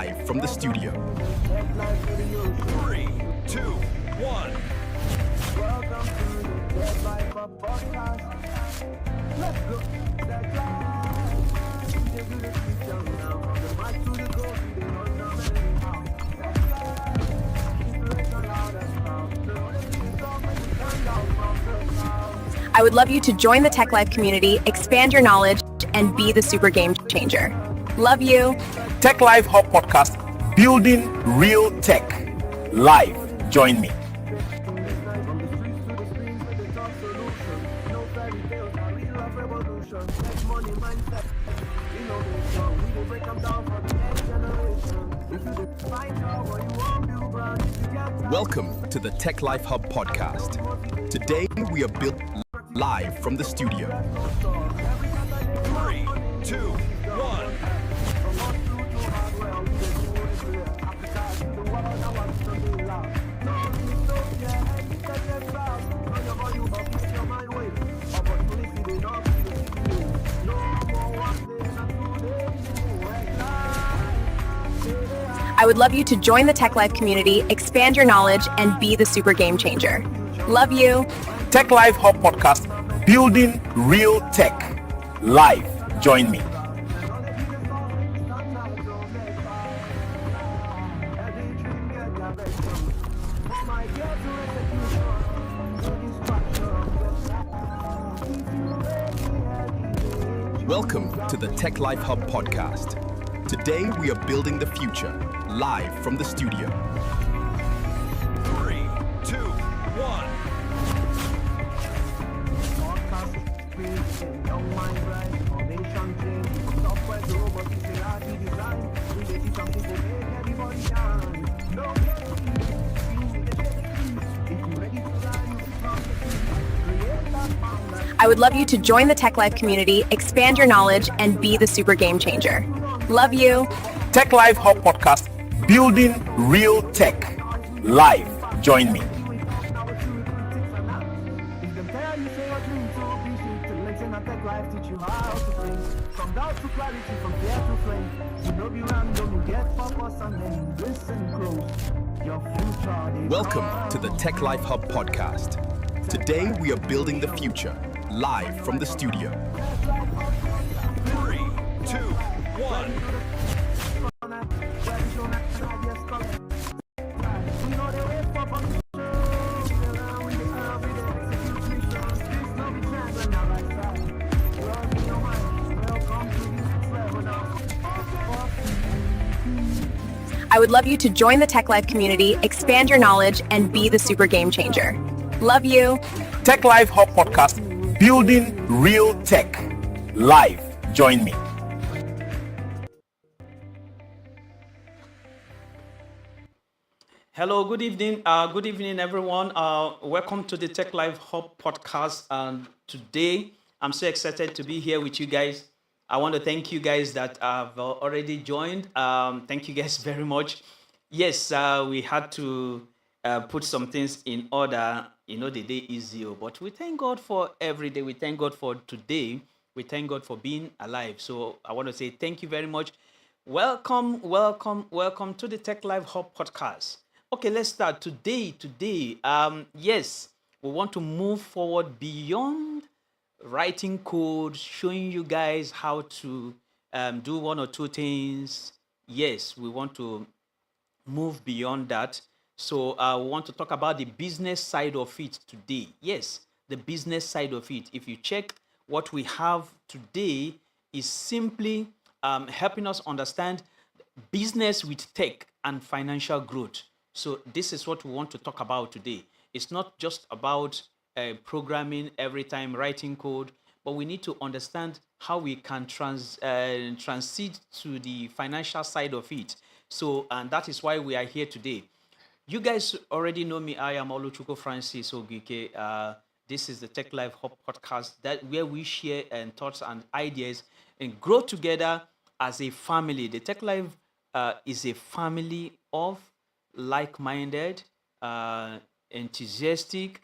live from the studio. 3, 2, 1. Welcome to the Tech Life Hub podcast. Let's go. Tech Life. They do the future now. From the mic to the goal, they don't know anyhow. Tech Life. Inspiration loud and proud. The only song that we turn down from the clouds. I would love you to join the Tech Life community, expand your knowledge, and be the super game changer. Love you. Tech Live Hub Podcast, building real tech. Live. Join me. From the streets to the screens with the top solution. No fairy tales, now real life revolution. Tech money mindset. Innovation. We will break them down for the next generation. If you find out what you want, you brand. If you get time, Welcome to the Tech Life Hub Podcast. Today we are built live from the studio. 3, 2, 1. from us through to hardware, we dey do it clear. Africa to the world, now I'm standing loud. No utopia, educated crowd. Know your volume, but keep your mind wave. Opportunity, they don't see the city. No more one day, not 2 days. I would love you to join the Tech Life community, expand your knowledge, and be the super game changer. Love you. Tech Live Hub Podcast, building real tech. Live. Join me. Welcome to the Tech Life Hub Podcast. Today we are building the future, live from the studio. 3, 2, 1. I would love you to join the Tech Life community, expand your knowledge, and be the super game changer. Love you. Tech Live Hub Podcast, building real tech. Live. Join me. From doubt to clarity, from fear to flame. You know be random, you get purpose and then listen close. Your future is Welcome to the Tech Life Hub Podcast. Today we are building the future, live from the studio. 3, 2, 1. I would love you to join the Tech Life community, expand your knowledge, and be the super game changer. Love you. Tech Live Hub Podcast, building real tech. Live. Join me. Hello, good evening. Good evening, everyone. Welcome to the Tech Live Hub podcast. And today, I'm so excited to be here with you guys. I want to thank you guys that have already joined. Thank you guys very much. Yes, we had to put some things in order. You know, the day is zero, but we thank God for every day. We thank God for today. We thank God for being alive. So I want to say thank you very much. Welcome to the Tech Live Hub podcast. Okay, let's start today. Yes, we want to move forward beyond writing code, showing you guys how to do one or two things. Yes, we want to move beyond that. So we want to talk about the business side of it today. Yes, the business side of it. If you check what we have today is simply helping us understand business with tech and financial growth. So this is what we want to talk about today. It's not just about programming every time, writing code, but we need to understand how we can transit to the financial side of it. So, and that is why we are here today. You guys already know me. I am Oluchuko Francis Ogike. This is the Tech Live Hub podcast where we share thoughts and ideas and grow together as a family. The Tech Live is a family of like-minded, enthusiastic,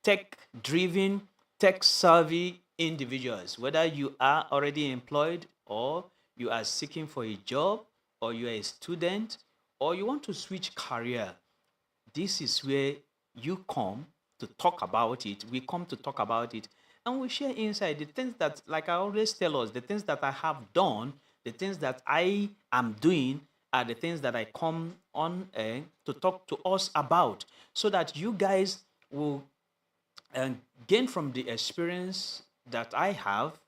tech-driven, tech-savvy individuals. Whether you are already employed or you are seeking for a job or you're a student, or you want to switch career, this is where you come to talk about it. We come to talk about it, and we share insight. The things that, like I always tell us, the things that I have done, the things that I am doing are the things that I come on to talk to us about, so that you guys will gain from the experience that I have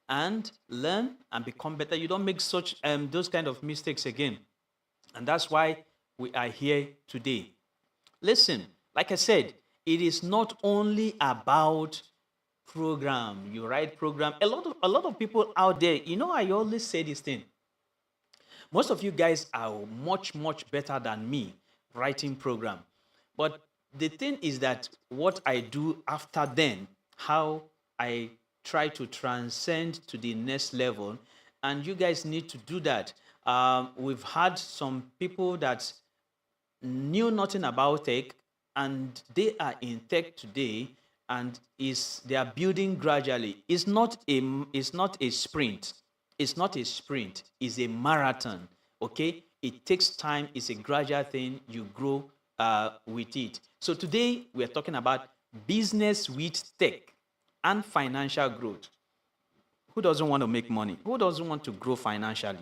and learn and become better. You don't make such those kind of mistakes again. And that's why we are here today. Listen, like I said, it is not only about program. You write program. A lot of people out there, I always say this thing. Most of you guys are much, much better than me writing program. But the thing is that what I do after then, how I try to transcend to the next level, and you guys need to do that. We've had some people that knew nothing about tech, and they are in tech today, and they are building gradually. It's not a sprint. It's not a sprint. It's a marathon. Okay, it takes time. It's a gradual thing. You grow with it. So today we are talking about business with tech and financial growth. Who doesn't want to make money? Who doesn't want to grow financially?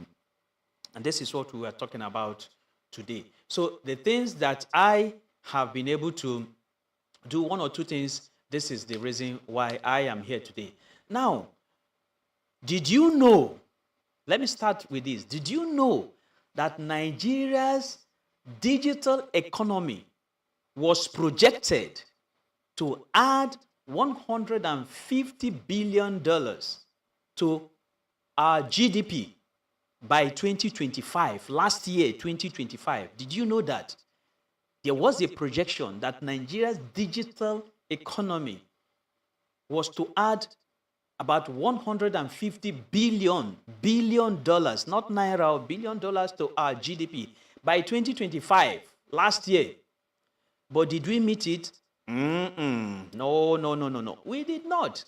And this is what we are talking about today. So the things that I have been able to do, one or two things, this is the reason why I am here today. Now, did you know, let me start with this. Did you know that Nigeria's digital economy was projected to add $150 billion to our GDP by 2025, last year, 2025. Did you know that? There was a projection that Nigeria's digital economy was to add about $150 billion, not naira, $billion to our GDP by 2025, last year. But did we meet it? No. We did not.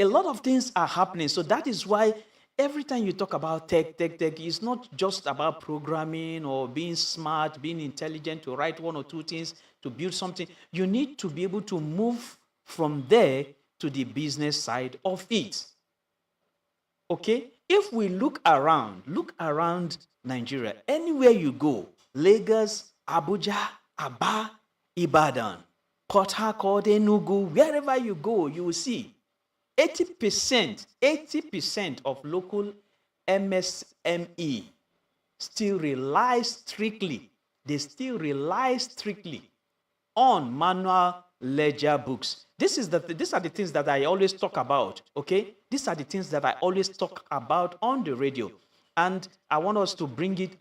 A lot of things are happening. So that is why every time you talk about tech, it's not just about programming or being smart, being intelligent to write one or two things, to build something. You need to be able to move from there to the business side of it. Okay? If we look around Nigeria, anywhere you go, Lagos, Abuja, Aba, Ibadan, Port Harcourt, Enugu, wherever you go, you will see 80% of local MSME still rely strictly on manual ledger books. These are the things that I always talk about, okay? These are the things that I always talk about on the radio. And I want to bring it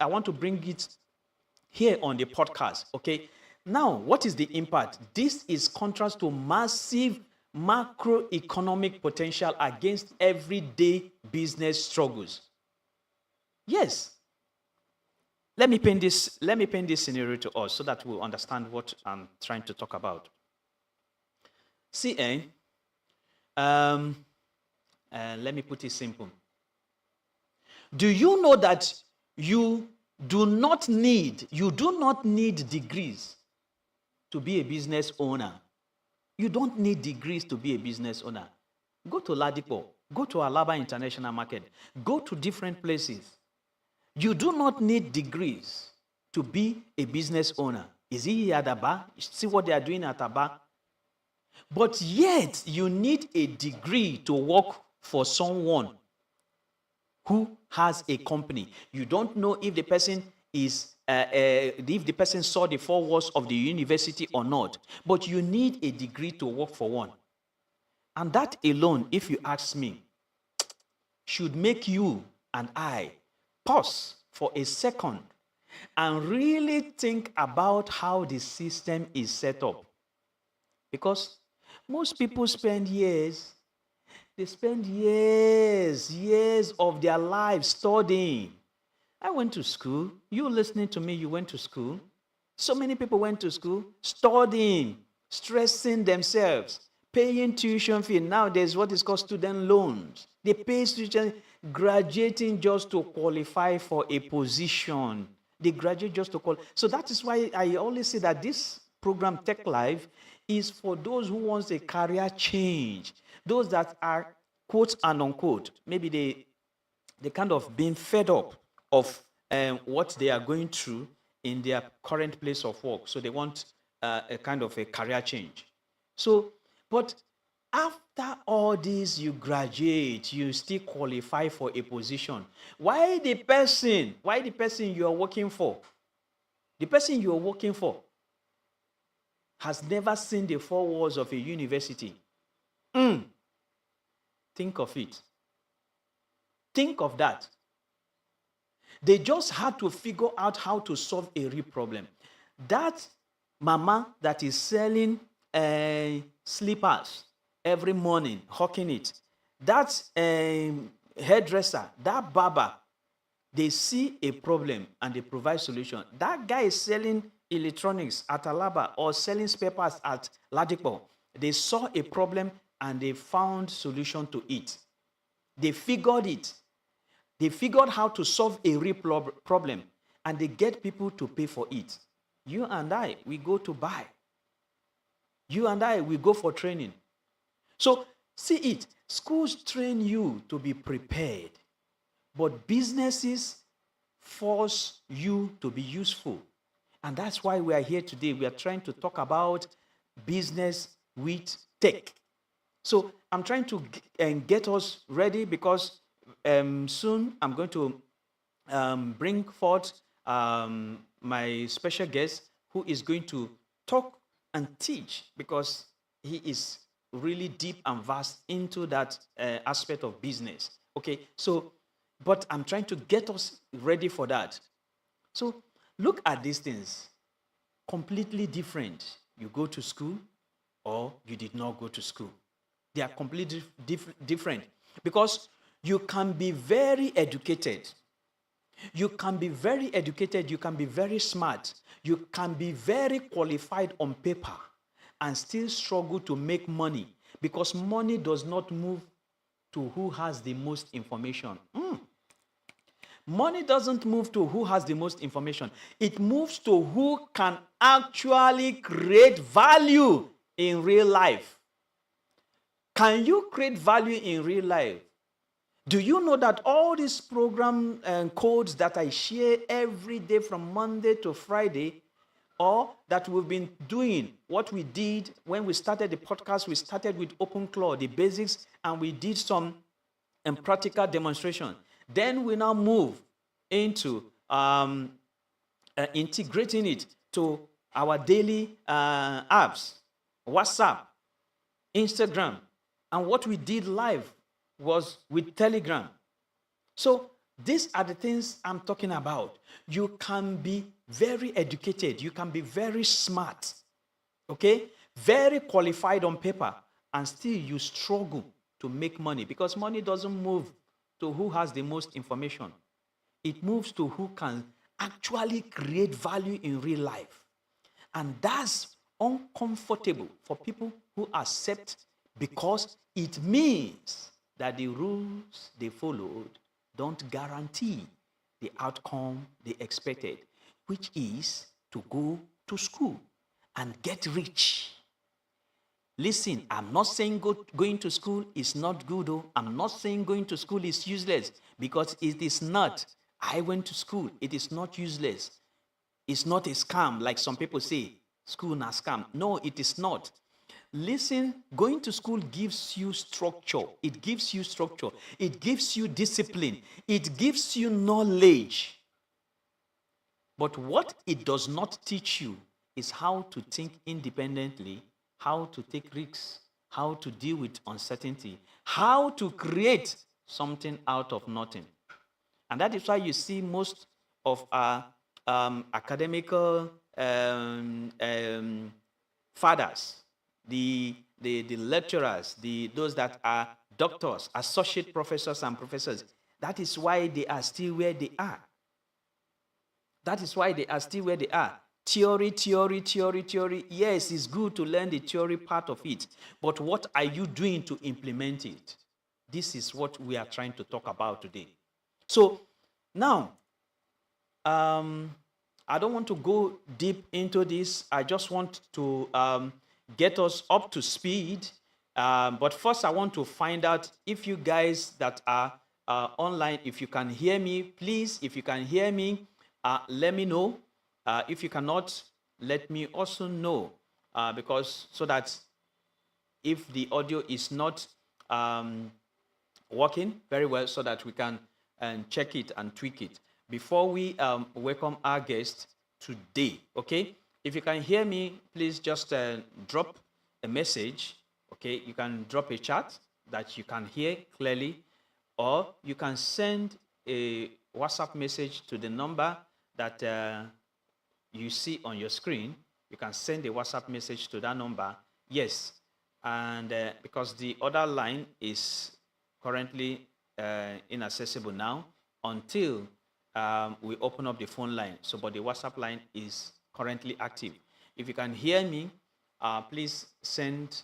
here on the podcast, okay? Now, what is the impact? This is contrast to massive macroeconomic potential against everyday business struggles. Yes. Let me paint this scenario to us so that we'll understand what I'm trying to talk about. See, let me put it simple. Do you know that you do not need degrees to be a business owner? You don't need degrees to be a business owner. Go to Ladipo, go to Alaba International Market, go to different places. You do not need degrees to be a business owner. Is he at Aba? See what they are doing at Aba? But yet, you need a degree to work for someone who has a company. You don't know if the person saw the 4 walls of the university or not, but you need a degree to work for one. And that alone, if you ask me, should make you and I pause for a second and really think about how the system is set up. Because most people spend years of their lives studying. I went to school. You listening to me, you went to school. So many people went to school studying, stressing themselves, paying tuition fee. Now there's what is called student loans. They pay students graduating just to qualify for a position. They graduate just to qualify. So that is why I always say that this program, Tech Life, is for those who want a career change. Those that are, quote and unquote, maybe they kind of being fed up of what they are going through in their current place of work. So they want a kind of a career change. So, but after all this, you graduate, you still qualify for a position. Why the person you are working for, has never seen the four walls of a university? Think of it. Think of that. They just had to figure out how to solve a real problem. That mama that is selling slippers every morning, hawking it, that hairdresser, that barber, they see a problem and they provide solution. That guy is selling electronics at Alaba or selling spare parts at Ladipo. They saw a problem and they found solution to it. They figured it. They figured how to solve a real problem, and they get people to pay for it. You and I, we go to buy. You and I, we go for training. So, see it. Schools train you to be prepared, but businesses force you to be useful. And that's why we are here today. We are trying to talk about business with tech. So, I'm trying to get us ready because soon I'm going to bring forth my special guest who is going to talk and teach, because he is really deep and vast into that aspect of business. Okay, so, but I'm trying to get us ready for that. So look at these things, completely different. You go to school or you did not go to school. They are completely different, because you can be very educated. You can be very educated. You can be very smart. You can be very qualified on paper and still struggle to make money, because money does not move to who has the most information. Money doesn't move to who has the most information. It moves to who can actually create value in real life. Can you create value in real life? Do you know that all these program codes that I share every day from Monday to Friday, or that we've been doing, what we did when we started the podcast, we started with OpenClaw, the basics, and we did some practical demonstration. Then we now move into integrating it to our daily apps, WhatsApp, Instagram, and what we did live was with Telegram. So these are the things I'm talking about. You can be very educated. You can be very smart. Okay? Very qualified on paper. And still you struggle to make money, because money doesn't move to who has the most information. It moves to who can actually create value in real life. And that's uncomfortable for people who accept, because it means that the rules they followed don't guarantee the outcome they expected, which is to go to school and get rich. Listen, I'm not saying going to school is not good. I'm not saying going to school is useless, because it is not. I went to school. It is not useless. It's not a scam like some people say. School na scam. No, it is not. Listen, going to school gives you structure. It gives you structure. It gives you discipline. It gives you knowledge. But what it does not teach you is how to think independently, how to take risks, how to deal with uncertainty, how to create something out of nothing. And that is why you see most of our academical fathers, the lecturers, those that are doctors, associate professors and professors. That is why they are still where they are. That is why they are still where they are. Theory. Yes, it's good to learn the theory part of it, but what are you doing to implement it? This is what we are trying to talk about today. So now, I don't want to go deep into this. I just want to get us up to speed. But first, I want to find out if you guys that are online, if you can hear me, please. If you can hear me, let me know. If you cannot, let me also know, because so that if the audio is not working very well, so that we can check it and tweak it before we welcome our guest today. Okay, if you can hear me, please just drop a message. Okay, you can drop a chat that you can hear clearly, or you can send a WhatsApp message to the number that you see on your screen. You can send a WhatsApp message to that number. Yes, and because the other line is currently inaccessible now until we open up the phone line. So, but the WhatsApp line is currently active. If you can hear me, please send,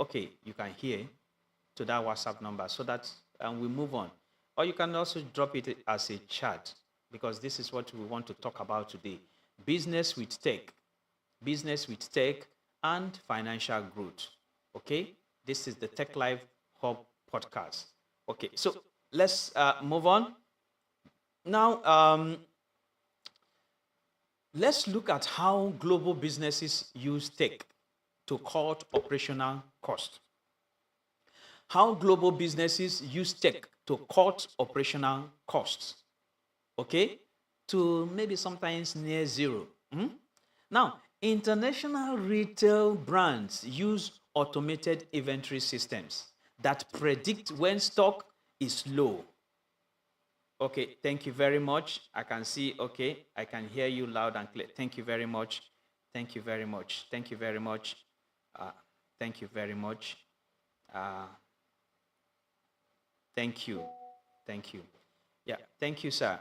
okay, you can hear, to that WhatsApp number so that we move on. Or you can also drop it as a chat, because this is what we want to talk about today. Business with tech and financial growth. Okay, this is the Tech Live Hub podcast. Okay, so let's move on. Now, let's look at how global businesses use tech to cut operational cost. How global businesses use tech to cut operational costs. Okay, to maybe sometimes near zero. Now, international retail brands use automated inventory systems that predict when stock is low. Okay, thank you very much. I can see, okay, I can hear you loud and clear. Thank you very much. Thank you very much. Thank you very much. Thank you very much. Thank you. Thank you. Yeah, thank you, sir.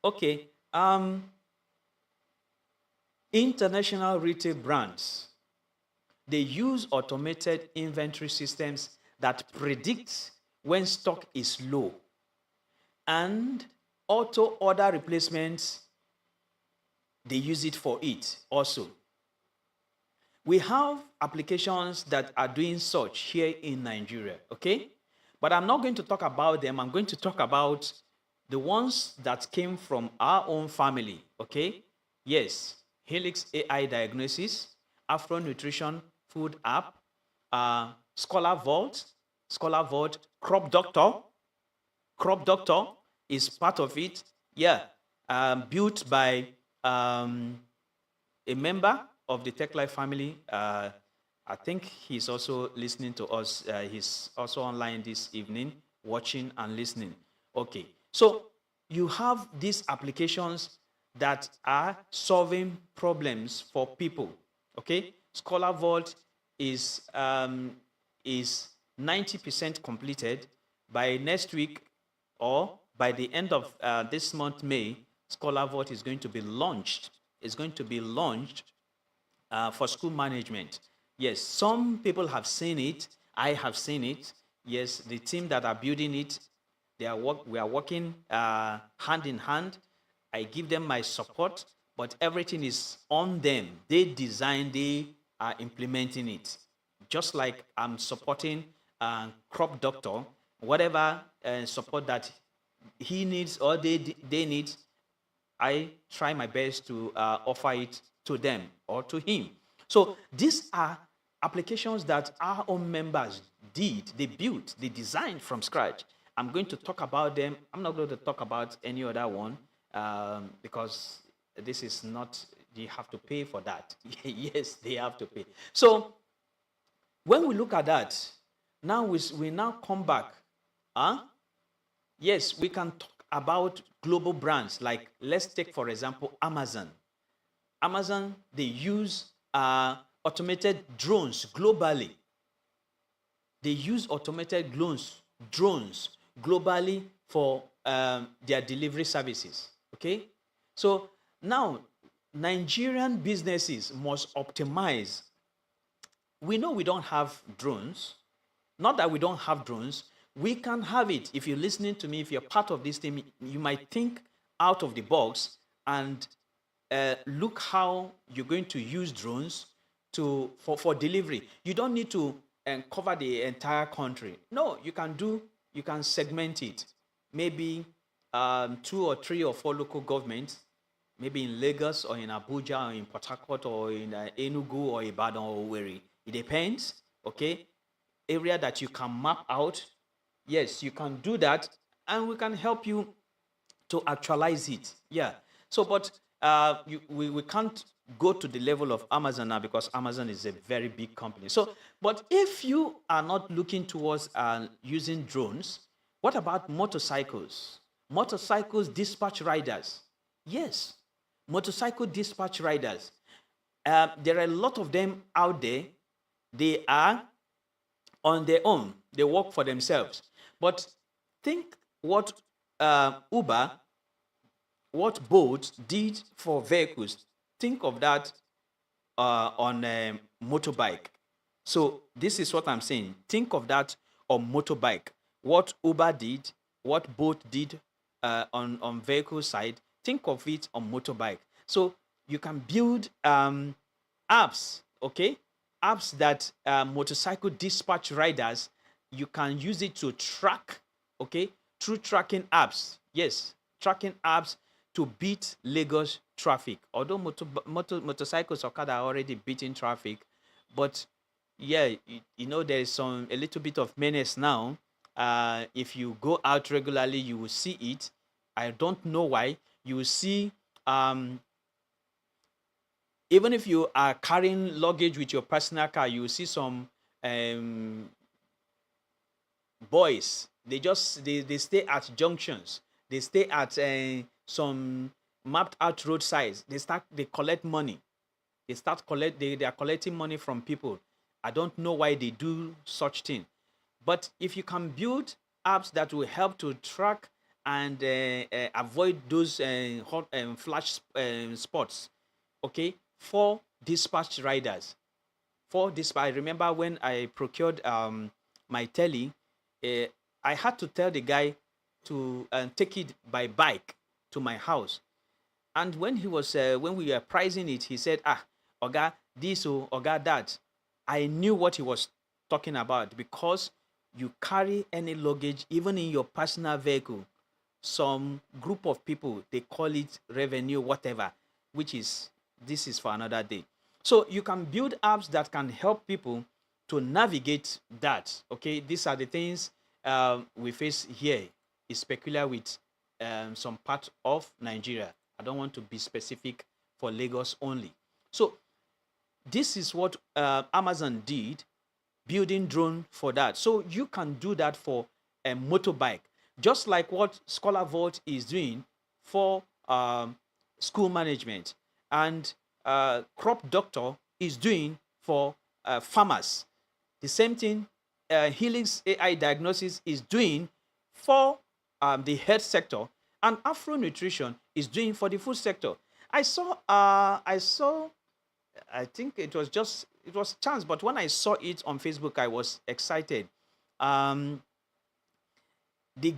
Okay. International retail brands, they use automated inventory systems that predict when stock is low, and auto order replacements, they use it for it also. We have applications that are doing such here in Nigeria, okay? But I'm not going to talk about them. I'm going to talk about the ones that came from our own family, okay? Yes, Helix AI Diagnosis, Afro Nutrition Food App, Scholar Vault, Crop Doctor is part of it. Yeah, built by a member of the Tech Life family. I think he's also listening to us. He's also online this evening, watching and listening. Okay, so you have these applications that are solving problems for people. Okay, Scholar Vault is 90% completed. By next week or by the end of this month, May, Scholar Vault is going to be launched. It's going to be launched for school management. Yes, some people have seen it. I have seen it. Yes, the team that are building it, we are working hand in hand. I give them my support, but everything is on them. They design, they are implementing it. Just like I'm supporting Crop Doctor, whatever support that he needs or they need, I try my best to offer it to them or to him. So these are applications that our own members did, they built, they designed from scratch. I'm going to talk about them. I'm not going to talk about any other one because this is not, you have to pay for that. Yes, they have to pay. So when we look at that, now we now come back. Yes, we can talk about global brands. Like, let's take, for example, Amazon. Amazon, they use automated drones globally. They use automated drones globally for their delivery services. Okay? So now, Nigerian businesses must optimize. We know we don't have drones. Not that we don't have drones. We can have it. If you're listening to me, if you're part of this team, you might think out of the box and look how you're going to use drones for delivery. You don't need to cover the entire country. No, you can segment it. Maybe 2 or 3 or 4 local governments, maybe in Lagos or in Abuja or in Port Harcourt or in Enugu or Ibadan or Owerri. It depends, okay? Area that you can map out. Yes, you can do that, and we can help you to actualize it. Yeah. So, but we can't go to the level of Amazon now because Amazon is a very big company. So, but if you are not looking towards using drones, what about motorcycles? Motorcycles dispatch riders. Yes, motorcycle dispatch riders. There are a lot of them out there. They are on their own. They work for themselves. But think what Uber, what Bolt did for vehicles. Think of that on a motorbike. So this is what I'm saying. Think of that on motorbike. What Uber did, what Bolt did on vehicle side, think of it on motorbike. So you can build apps, okay? Apps that motorcycle dispatch riders, you can use it to track, okay? Through tracking apps. Yes, tracking apps to beat Lagos traffic. Although motorcycles Okada are already beating traffic, but yeah, you know, there is a little bit of menace now. If you go out regularly, you will see it. I don't know why. You will see, even if you are carrying luggage with your personal car, you will see some boys. They stay at junctions. They stay at some mapped out roadsides. They collect money. They are collecting money from people. I don't know why they do such thing. But if you can build apps that will help to track and avoid those hot flash spots, okay, for dispatch riders. I remember when I procured my telly, I had to tell the guy to take it by bike to my house. And when he was when we were pricing it, he said, Oga, this or Oga that. I knew what he was talking about because you carry any luggage, even in your personal vehicle. Some group of people, they call it revenue, whatever, this is for another day. So you can build apps that can help people to navigate that. Okay, these are the things we face here. It's peculiar with some part of Nigeria. I don't want to be specific for Lagos only. So this is what Amazon did, building drone for that. So you can do that for a motorbike, just like what Scholar Vault is doing for school management, and Crop Doctor is doing for farmers. The same thing Helix AI Diagnosis is doing for the health sector, and Afro Nutrition is doing for the food sector. I think it was chance, but when I saw it on Facebook, I was excited. The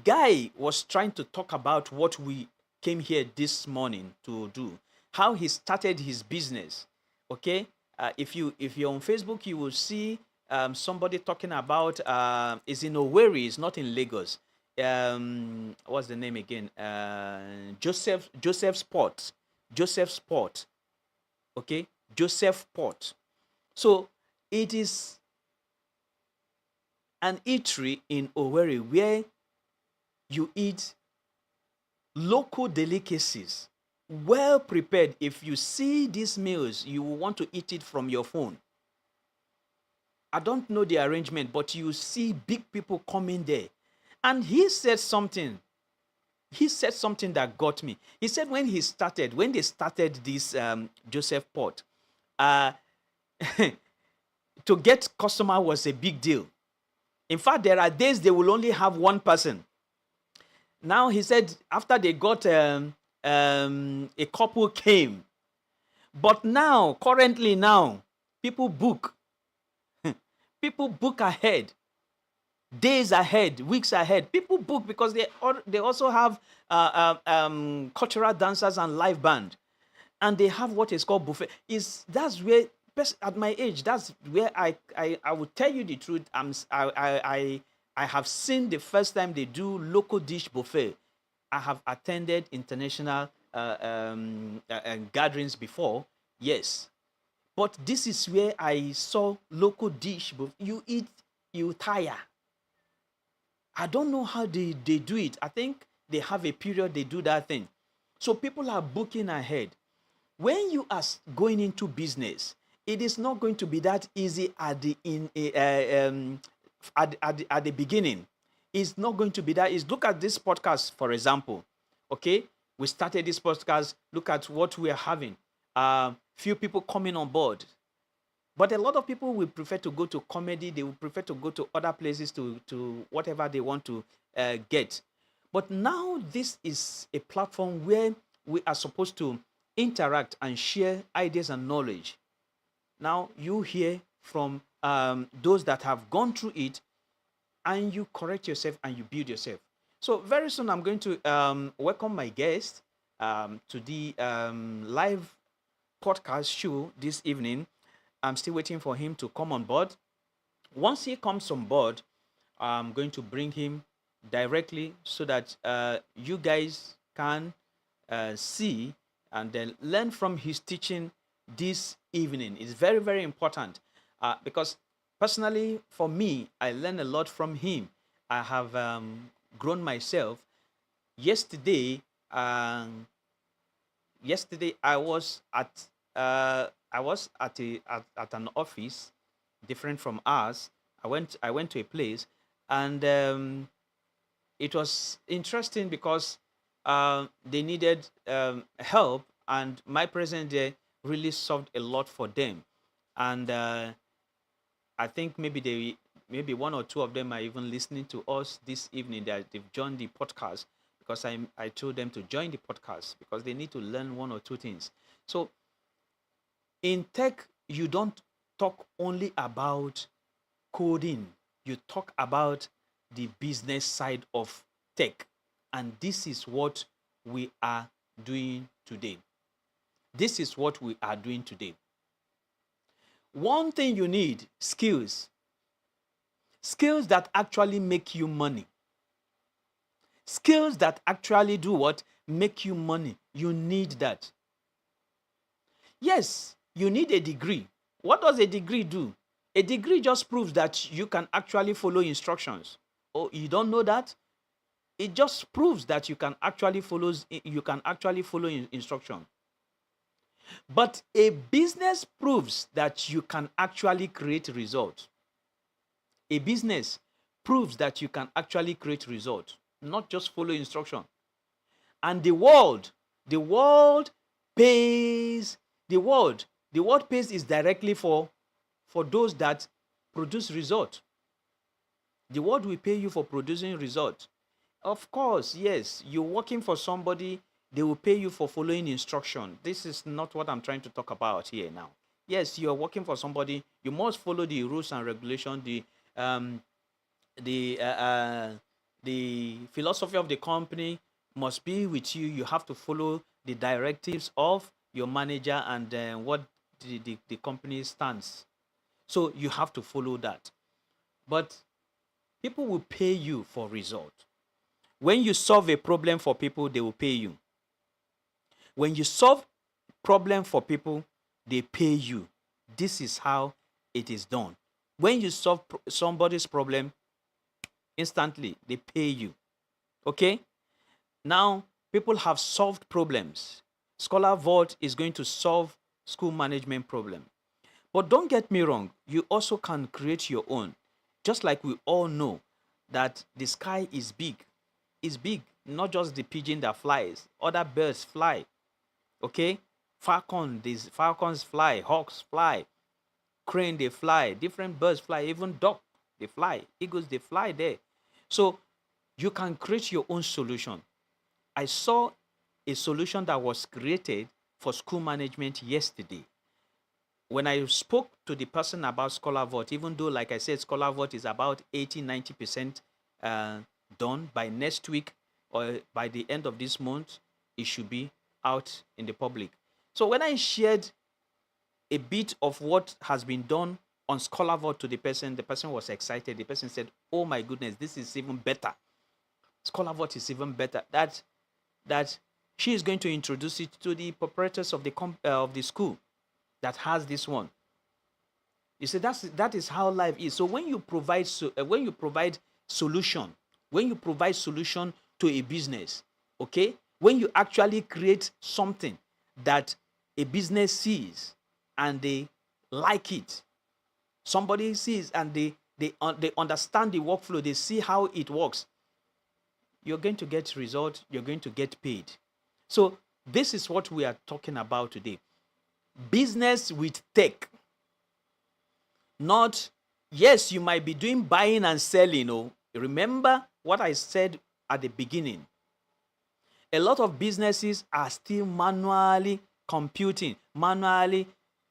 guy was trying to talk about what we came here this morning to do, how he started his business. Okay, if you're on Facebook, you will see somebody talking about is in Owerri, it's not in Lagos. What's the name again? Joseph Sport. Okay, Joseph Port. So it is an eatery in Owerri where you eat local delicacies, well prepared. If you see these meals, you will want to eat it from your phone. I don't know the arrangement, but you see big people coming there. And he said something. He said something that got me. He said when they started this Joseph Port, to get customer was a big deal. In fact, there are days they will only have one person. Now he said after they got a couple came, But now, currently now, people book. People book ahead, days ahead, weeks ahead. People book because they also have cultural dancers and live band, and they have what is called buffet. That's where at my age, that's where I will tell you the truth. I have seen the first time they do local dish buffet. I have attended international gatherings before, yes, but this is where I saw local dish buffet. You eat, you tire. I don't know how they do it. I think they have a period they do that thing. So people are booking ahead. When you are going into business, it is not going to be that easy at the beginning. It's not going to be that easy. Look at this podcast, for example. Okay, we started this podcast. Look at what we are having. Few people coming on board. But a lot of people will prefer to go to comedy. They will prefer to go to other places to whatever they want to get. But now this is a platform where we are supposed to interact and share ideas and knowledge. Now you hear from those that have gone through it, and you correct yourself and you build yourself. So very soon I'm going to welcome my guest to the live podcast show this evening. I'm still waiting for him to come on board. Once he comes on board, I'm going to bring him directly so that you guys can see and then learn from his teaching this evening. It's very, very important because personally, for me, I learn a lot from him. I have grown myself. Yesterday, I was at an office different from ours. I went to a place, and it was interesting because they needed help, and my presence there really solved a lot for them. And I think maybe one or two of them are even listening to us this evening. That they've joined the podcast because I told them to join the podcast because they need to learn one or two things. So in tech, you don't talk only about coding. You talk about the business side of tech. And this is what we are doing today. This is what we are doing today. One thing you need, skills. Skills that actually make you money. Skills that actually do what? Make you money. You need that. Yes, you need a degree. What does a degree do? A degree just proves that you can actually follow instructions. Oh, you don't know that? It just proves that you can actually follow instruction. But a business proves that you can actually create results. A business proves that you can actually create results, not just follow instruction. And the world pays. The world pays is directly for those that produce result. The world will pay you for producing result. Of course, yes, you're working for somebody, they will pay you for following instruction. This is not what I'm trying to talk about here now. Yes, you're working for somebody, you must follow the rules and regulations, the philosophy of the company must be with you. You have to follow the directives of your manager and what the company stands. So you have to follow that. But people will pay you for result. When you solve a problem for people, they will pay you. When you solve problem for people, they pay you. This is how it is done. When you solve somebody's problem, instantly they pay you. Okay? Now, people have solved problems. Scholar Vault is going to solve school management problem. But don't get me wrong, you also can create your own. Just like we all know that the sky is big. It's big, not just the pigeon that flies. Other birds fly. Okay? Falcons fly, hawks fly, crane they fly, different birds fly, even duck they fly, eagles they fly there. So you can create your own solution. I saw a solution that was created for school management yesterday. When I spoke to the person about Scholar Vault, even though, like I said, Scholar Vault is about 80-90% done by next week or by the end of this month, it should be out in the public. So when I shared a bit of what has been done on Scholar Vault to the person was excited. The person said, "Oh my goodness, this is even better. Scholar Vault is even better." That she is going to introduce it to the proprietors of the school that has this one. You see, that is how life is. So when you provide solution to a business, okay, when you actually create something that a business sees and they like it, somebody sees and they understand the workflow, they see how it works, you're going to get results, you're going to get paid. So this is what we are talking about today. Business with tech. Not, yes, you might be doing buying and selling. Oh, remember what I said at the beginning. A lot of businesses are still manually computing, manually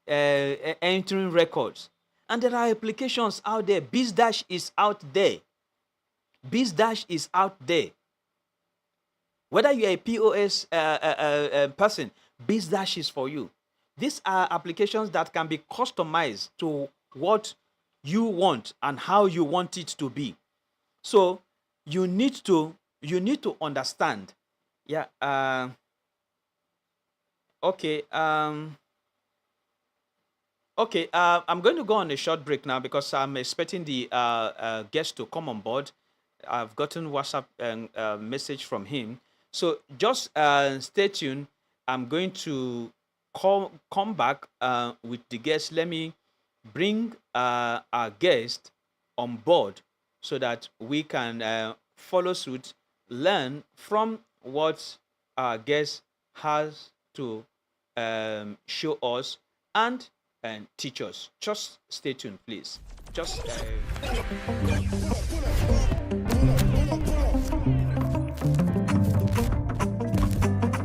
entering records. And there are applications out there. BizDash is out there. BizDash is out there. Whether you're a POS person, BizDash is for you. These are applications that can be customized to what you want and how you want it to be. So you need to understand. Yeah. Okay. I'm going to go on a short break now because I'm expecting the guest to come on board. I've gotten WhatsApp message from him. So just stay tuned. I'm going to come back with the guest. Let me bring our guest on board so that we can follow suit, learn from what our guest has to show us and teach us. Just stay tuned, please.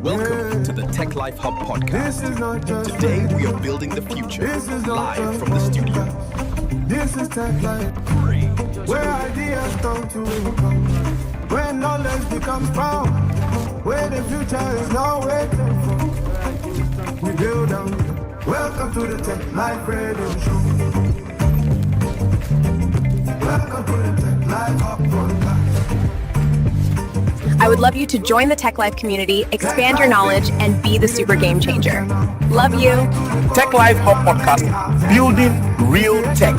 Welcome to the Tech Life Hub podcast. Today we are building the future live from the studio. This is Tech Life, where ideas come to income, where knowledge becomes power, where the future is now waiting for. We build on. Welcome to the Tech Life Radio Show. Welcome to the Tech Life Hub podcast. I would love you to join the Tech Life community, expand your knowledge, and be the super game changer. Love you. Tech Life Hub Podcast, building real tech.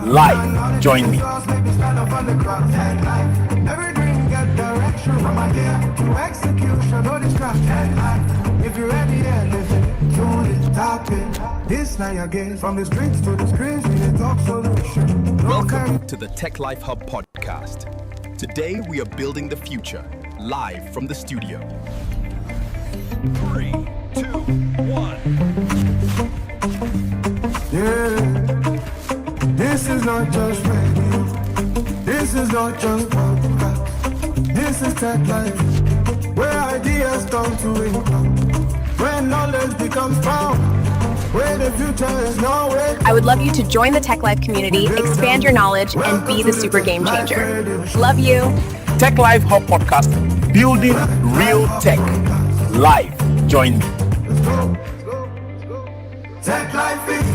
Live. Join me. Every dream get direction from idea to execution, no distraction. If you're ready, listen, tune it, tap it. This night again, from the streets to the screens, we need talk solution. Welcome to the Tech Life Hub podcast. Today we are building the future live from the studio. 3, 2, 1. Yeah, this is not just radio. This is not just podcast. This is Tech Life, where ideas come to income, where knowledge becomes power, where the future is no way. I would love you to join the Tech Life community, expand your knowledge, and be the super game changer. Love you. Tech Life Hub Podcast, building real tech. Live. Join me. Tech Life is,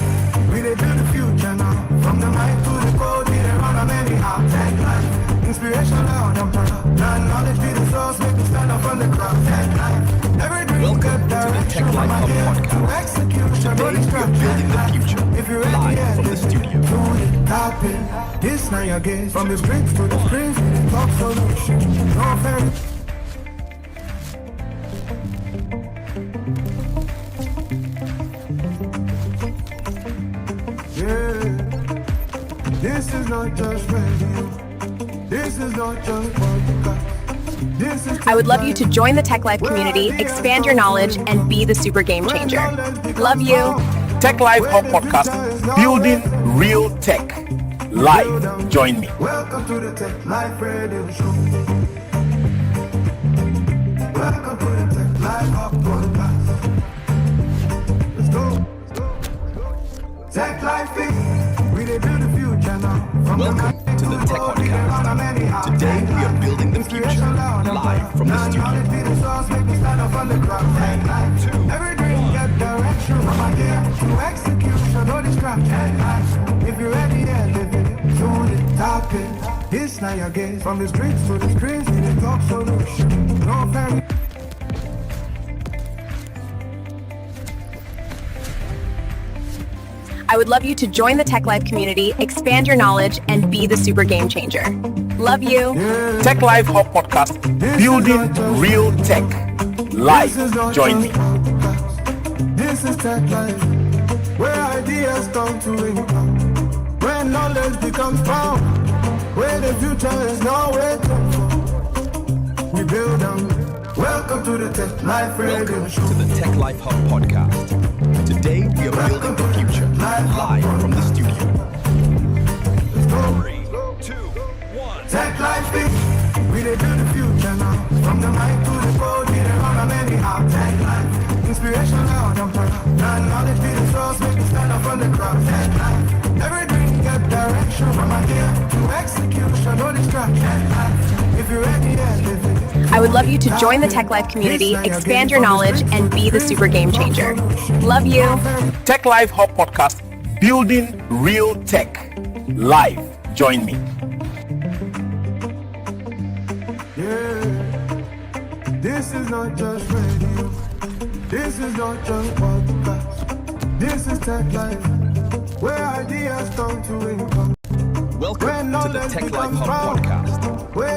we dey build the future now. From the mind to the code, we dey run them anyhow. Tech Life, inspiration loud and proud. Learn knowledge be the source, make me stand up on the crowd. Tech Life, every dream Welcome get to the direction Tech Life from Hub idea to podcast. execution, no Today we are distraction. building the future If you're ready, live from the listen, studio. tune it, tap it. This night again, from the streets to the screens, we dey talk solution. No fairy. Yeah, this is not just radio. This is not just podcast. This is I would love you to join the Tech Life community, expand your knowledge, and be the super game changer. Love you. Tech Life Hub Podcast, building real tech. Live. Join me. Welcome to the Tech Life Radio Show. Welcome to the Tech Life Hub Podcast. they build the future now. Welcome to the Tech Podcast. Today we are building the future live from the studio. Every dream get direction from idea to execution, no distraction. If you're ready, yeah, live it to the top it. This now your gaze from the streets to the screens, we dey talk solution. No fairy. I would love you to join the Tech Life community, expand your knowledge, and be the super game changer. Love you. Tech Live Hub Podcast, building real tech. Live. Join me. This is Tech Life, where ideas come to income, where knowledge becomes power, where the future is nowhere to go. We build them. Welcome to the Tech Life Radio Welcome Show. to the Tech Life Hub Podcast. Today we are building the future live from the studio. 3, 2, 1. Tech Life is, we dey build the future now. From the mic to the code, we dey run them anyhow. Tech Life, inspiration loud and proud. Now knowledge be the source, make me stand up on the crowd. Tech Life, every dream get direction from idea to execution, no distraction. If you're ready, yeah, live it. I would love you to join the Tech Life community, expand your knowledge, and be the super game changer. Love you. Tech Live Hub Podcast, building real tech. Live. Join me. Yeah, this is not just radio. This is not just podcast. This is Tech Life, where ideas come to income. Welcome to the Tech Life Hub Podcast.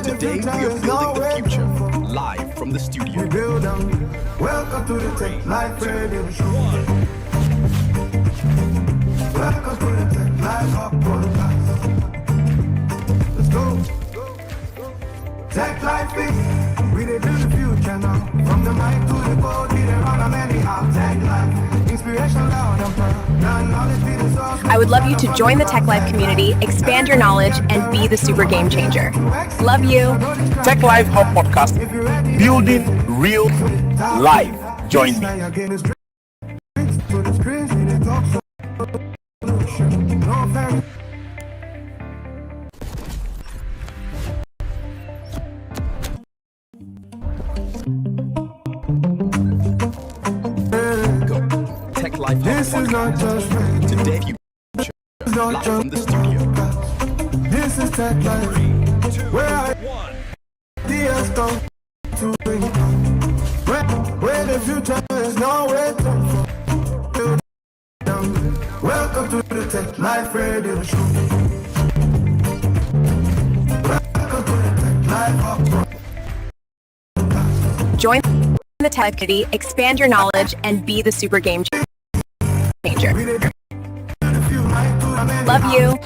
Today we are building the future live from the We studio. build them. Welcome to the Tech Life Radio Show. Welcome to the Tech Life Hub Podcast. Let's go. Tech Life is, we dey build the future now. From the mic to the code, we dey run them anyhow. Tech Life, inspiration loud and proud. Now knowledge be the source. I would love you to join the Tech Life community, expand your knowledge, and be the super game changer. Love you. Tech Live Hub Podcast, building real live. Join me. Go. Tech Life Hub This is not Podcast. just radio. Today you live from the studio. This is Tech Life, where ideas come to income, where the future is nowhere to go. Welcome to the Tech Life Radio Show. Welcome to the Tech Life Hub. Join the Tech community, expand your knowledge, and be the super game changer. Love you.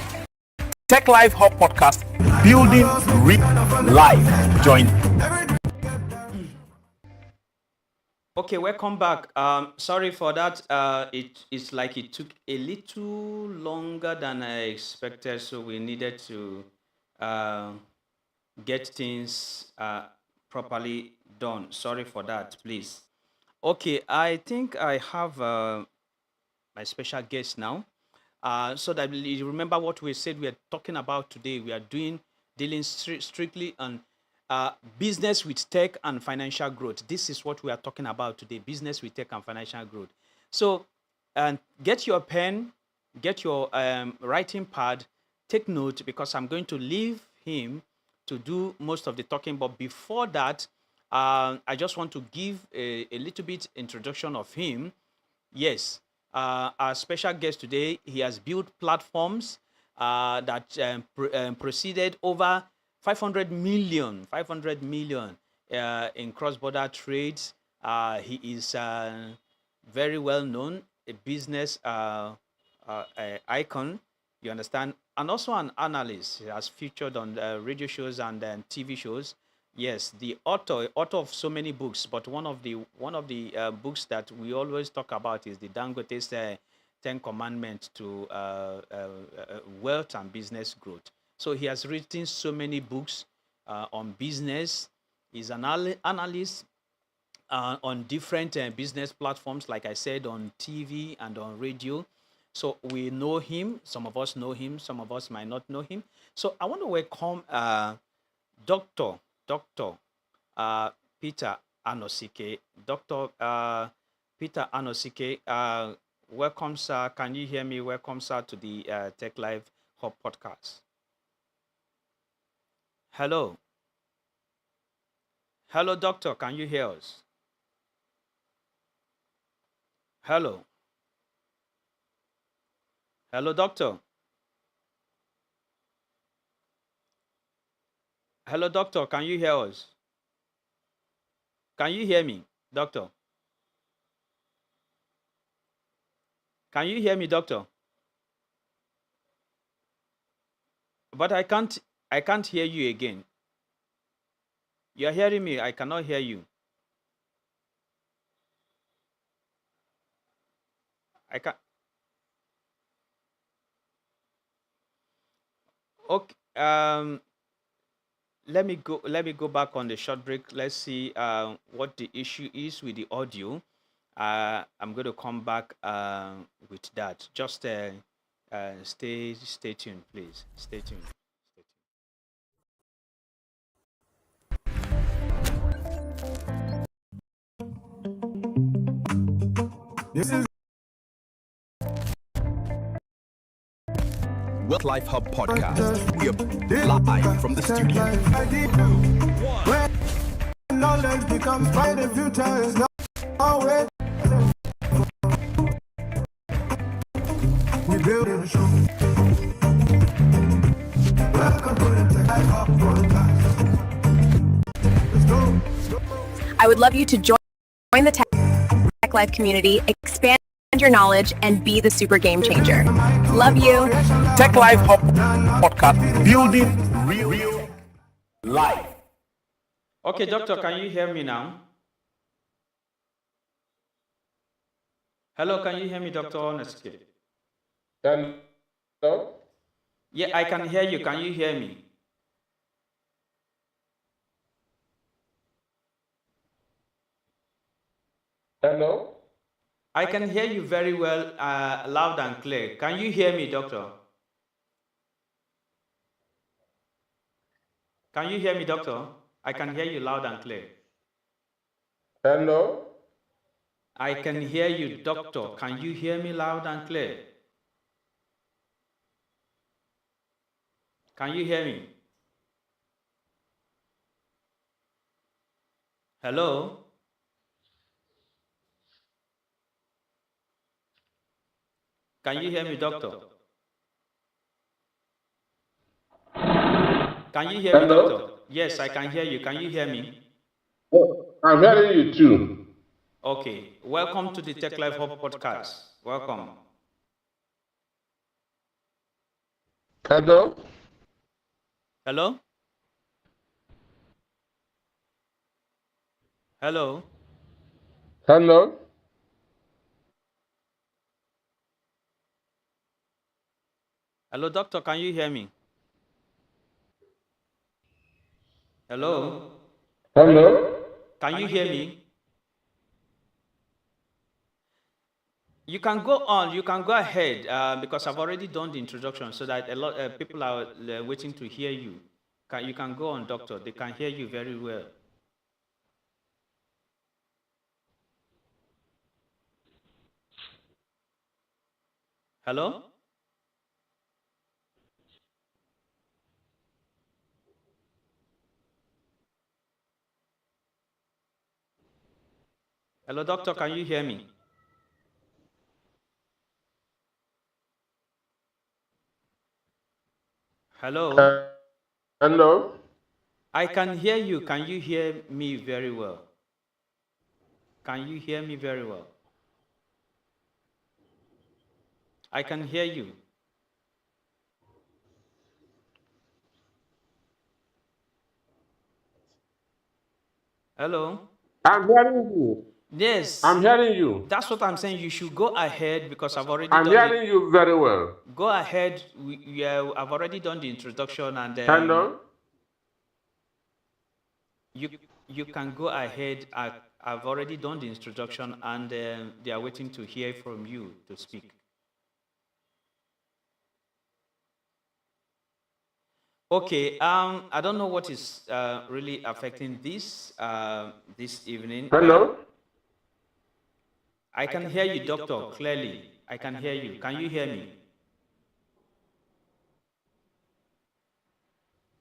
Tech Live Hub Podcast, building real live. Join me. Okay, welcome back. Sorry for that. It's like it took a little longer than I expected, so we needed to get things properly done. Sorry for that, please. Okay, I think I have my special guest now. So that you remember what we said we are talking about today. We are dealing strictly on business with tech and financial growth. This is what we are talking about today: business with tech and financial growth. So, get your pen, get your writing pad, take note because I'm going to leave him to do most of the talking. But before that, I just want to give a little bit introduction of him. Yes, our special guest today, he has built platforms that proceeded over 500 million in cross-border trades. He is very well known, a business icon, you understand, and also an analyst. He has featured on radio shows and TV shows. Yes, the author of so many books, but one of the books that we always talk about is the Dangote's 10 Commandments to wealth and business growth. So he has written so many books on business. He's an analyst on different business platforms, like I said, on TV and on radio. So we know him. Some of us know him. Some of us might not know him. So I want to welcome Dr. Uh, Peter Anosike. Dr. Peter Anosike, welcome, sir. Can you hear me? Welcome, sir, to the Tech Live Hub podcast. Hello. Hello, doctor. Can you hear us? Hello. Hello, doctor. Hello, doctor. Can you hear us? Can you hear me, doctor? Can you hear me, doctor? But I can't hear you again. You're hearing me. I cannot hear you. I can. Okay. Let me go back on the short break. Let's see what the issue is with the audio. I'm going to come back with that. Just stay tuned, please. Stay tuned. This is Wealth Life Hub podcast. We are live from the studio. where knowledge becomes pride, the future is not always. We build it show. Welcome to the Tech Life Hub podcast. Let's go. I would love you to join the Tech Life community, expand your knowledge, and be the super game changer. Love you. Tech Live Hub podcast, building real life. Okay, doctor, can you hear me now? Hello, can you hear me, Dr. Anosike? Hello? Yeah, I can hear you. Can you hear me? Hello? I can hear you very well, loud and clear. Can you hear me, doctor? Can you hear me, doctor? I can hear you loud and clear. Hello? I can hear you, doctor. Can you hear me loud and clear? Can you hear me? Hello? Can you hear me, doctor? Can you hear me, Hello? doctor? Yes, I can hear you. Can you hear me? I'm hearing you too. Okay. Welcome to the Tech Life Hub podcast. Welcome. Hello? Hello? Hello? Hello? Hello, doctor. Can you hear me? Hello? Hello? Can you hear me? You can go on. You can go ahead because I've already done the introduction, so that a lot of people are waiting to hear you. You can go on, doctor. They can hear you very well. Hello? Hello, doctor. Can you hear me? Hello? Hello? I can hear you. Can you hear me very well? Can you hear me very well? I can hear you. Hello? I'm hearing you. Yes. I'm hearing you. That's what I'm saying. You should go ahead because I've already I'm done hearing you very well. Go ahead. I've already done the introduction, and Hello? you can go ahead. I've already done the introduction, and they are waiting to hear from you to speak. Okay. I don't know what is really affecting this evening. Hello? I can hear you, doctor, clearly. I can hear you. Can you hear me?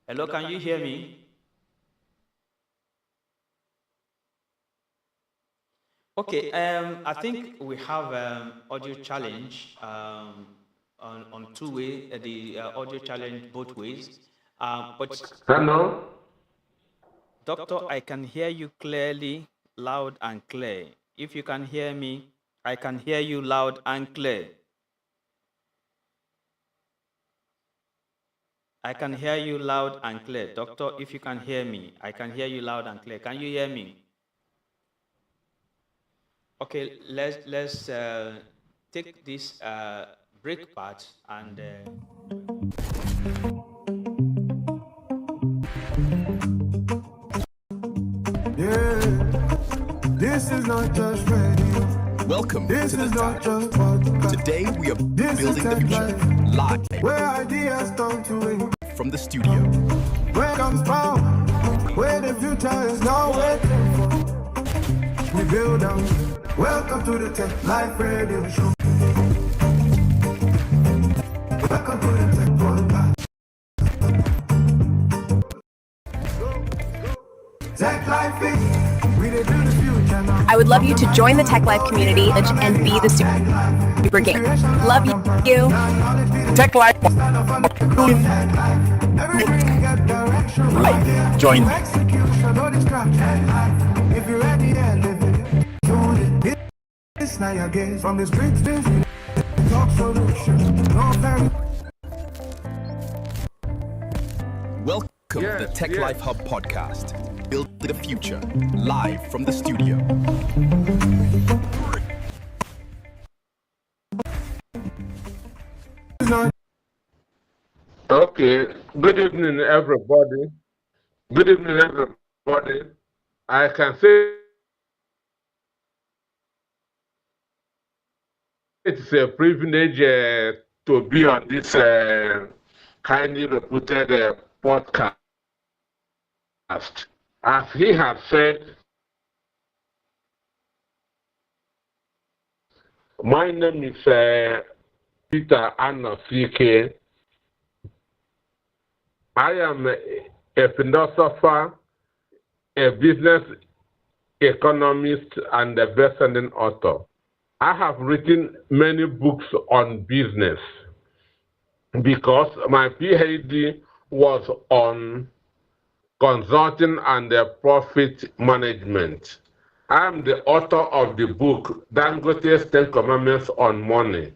Hello, can you hear me? Okay, I think we have audio challenge on two-way, the audio challenge both ways. But Hello? doctor, I can hear you clearly, loud and clear. If you can hear me, I can hear you loud and clear. I can hear you loud and clear. Doctor, if you can hear me, I can hear you loud and clear. Can you hear me? Okay, let's take this break part and Yeah, this is not just radio. Welcome This to the is not Tech. just podcast. Today we are This is building the Tech future Life, live where ideas come to win. from the studio. Where comes from? Where the future is now waiting for. We build them. Welcome to the Tech Life Radio Show. Welcome to the Tech Podcast. Tech Life is. We dey build the future now. I would love you to join the Tech Life community and be the super game. Love you. Tech Life. Everything got direction. Life. Join me. Execution, no distraction. If you're ready, yeah, live it. Do it. This now your gaze from the streets. This talk solution. No very. Welcome to the Yes, Tech yes. Life Hub podcast. Building the future live from the studio. Okay. Good evening, everybody. Good evening, everybody. I can say it's a privilege to be on this kindly reputed podcast. As he has said, my name is Peter Anosike. I am a philosopher, a business economist, and a best-selling author. I have written many books on business because my PhD was on consulting and profit management. I am the author of the book Dangote's 10 Commandments on Money,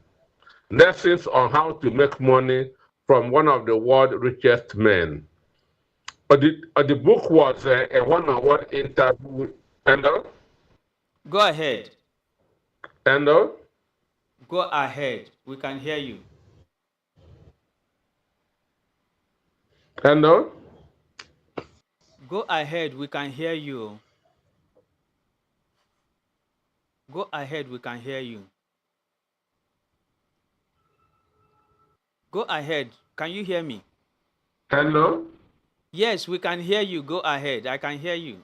lessons on how to make money from one of the world's richest men. The book was a one-on-one interview. go ahead. Hello? Go ahead. We can hear you. Hello? Go ahead. We can hear you. Go ahead. We can hear you. Go ahead. Can you hear me? Hello? Yes, we can hear you. Go ahead. I can hear you.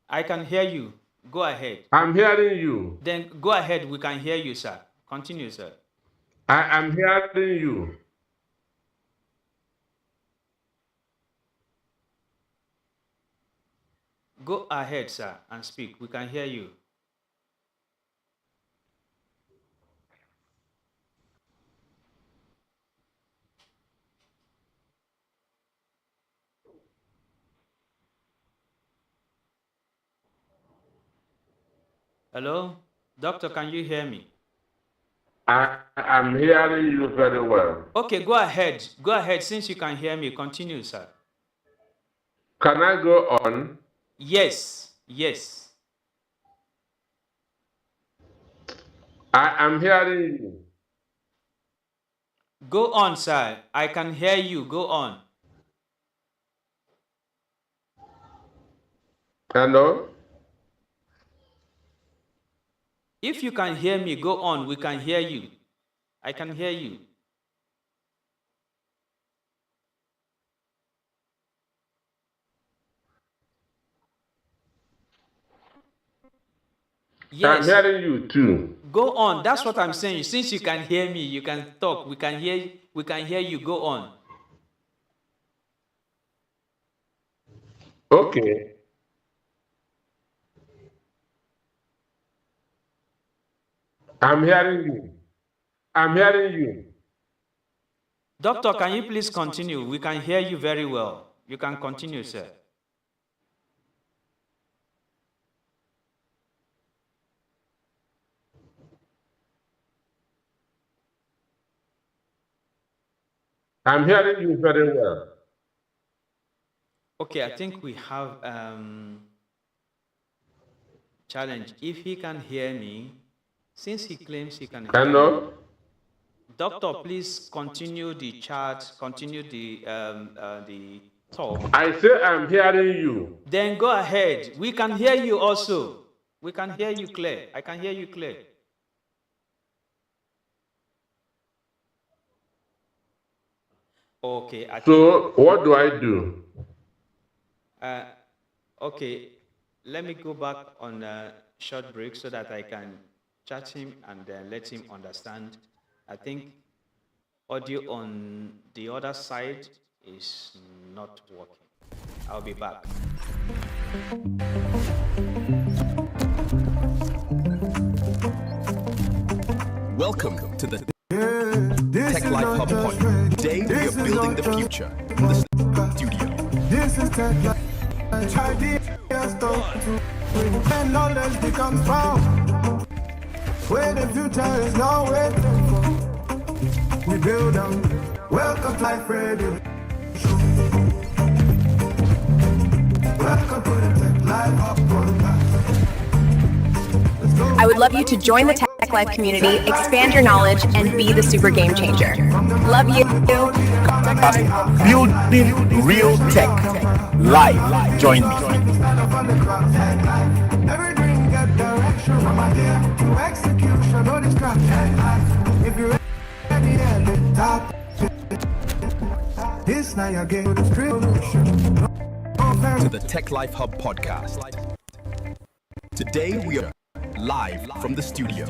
I can hear you. Go ahead. I'm hearing you. Then go ahead. We can hear you, sir. Continue, sir. I am hearing you. Go ahead, sir, and speak. We can hear you. Hello? Doctor, can you hear me? I am hearing you very well. Okay, go ahead. Go ahead. Since you can hear me, continue, sir. Can I go on? Yes. Yes. I am hearing you. Go on, sir. I can hear you. Go on. Hello? If you can hear me, go on. We can hear you. I can hear you. Yes. I'm hearing you too. Go on. That's what I'm saying. Since you can hear me, you can talk. We can hear you. Go on. Okay. I'm hearing you. I'm hearing you. Doctor, can you please continue? We can hear you very well. You can continue, sir. I'm hearing you very well. Okay, I think we have challenge. If he can hear me, since he claims he can hear me, Hello? Doctor, please continue the chat, continue the talk. I say I'm hearing you. Then go ahead. We can hear you also. We can hear you clear. I can hear you clear. Okay. So what do I do? Okay. Let me go back on a short break so that I can chat him and then let him understand. I think audio on the other side is not working. I'll be back. Welcome to the Tech Life Hub Podcast. Today we are building the future from the studio. This is Tech Life. Ideas don't do when knowledge becomes found. Where the future is now waiting for. We build them. Welcome to Life Radio. Welcome to the Tech Life Hub Podcast. I would love you to join the Tech Life community, expand your knowledge, and be the super game changer. Love you. Building real tech. Live. Join me. Every dream get direction from idea to execution, no distraction. If you're ready at the top, this now your game with revolution. To the Tech Life Hub Podcast. Today we are live from the studio.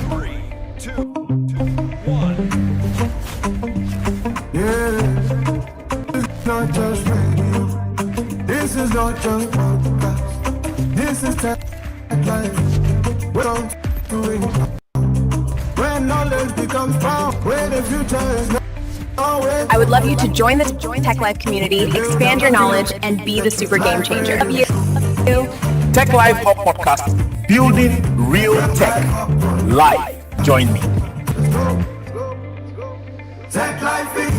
3, 2, 1. Yeah, it's not just radio. This is not just podcast. This is Tech Life. We don't do it. When knowledge becomes power, where the future is now. I would love you to join the Tech Life community, expand your knowledge, and be the super game changer. Love you. Tech Live Hub Podcast. Building real tech. Live. Join me. Tech Life is,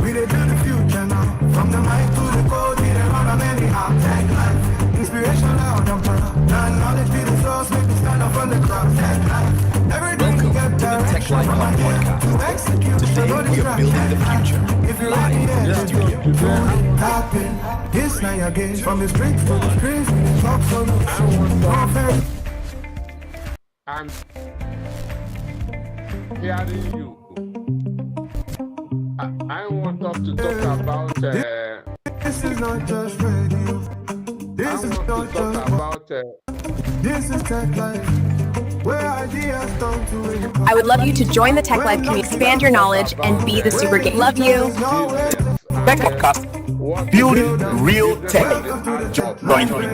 we dey build the future now. From the mic to the code, we dey run them anyhow. Tech Life, inspiration loud and proud. Learn knowledge be the source, make me stand up on the crowd. Tech Life, everything we get to the Tech Life Hub Podcast. Today we are building the future. If you're Live ready, from the let's studio. go. Tap in, this now your game. From the streets to the screens, we dey talk solution. I'm hearing you. I want us to talk about. This is not just radio. This is not talk just about. This is Tech Life, where ideas don't do it. I would love you to join the Tech Life community, expand your knowledge, and be the super game. Love you. Tech Podcast. Building real tech. Join me.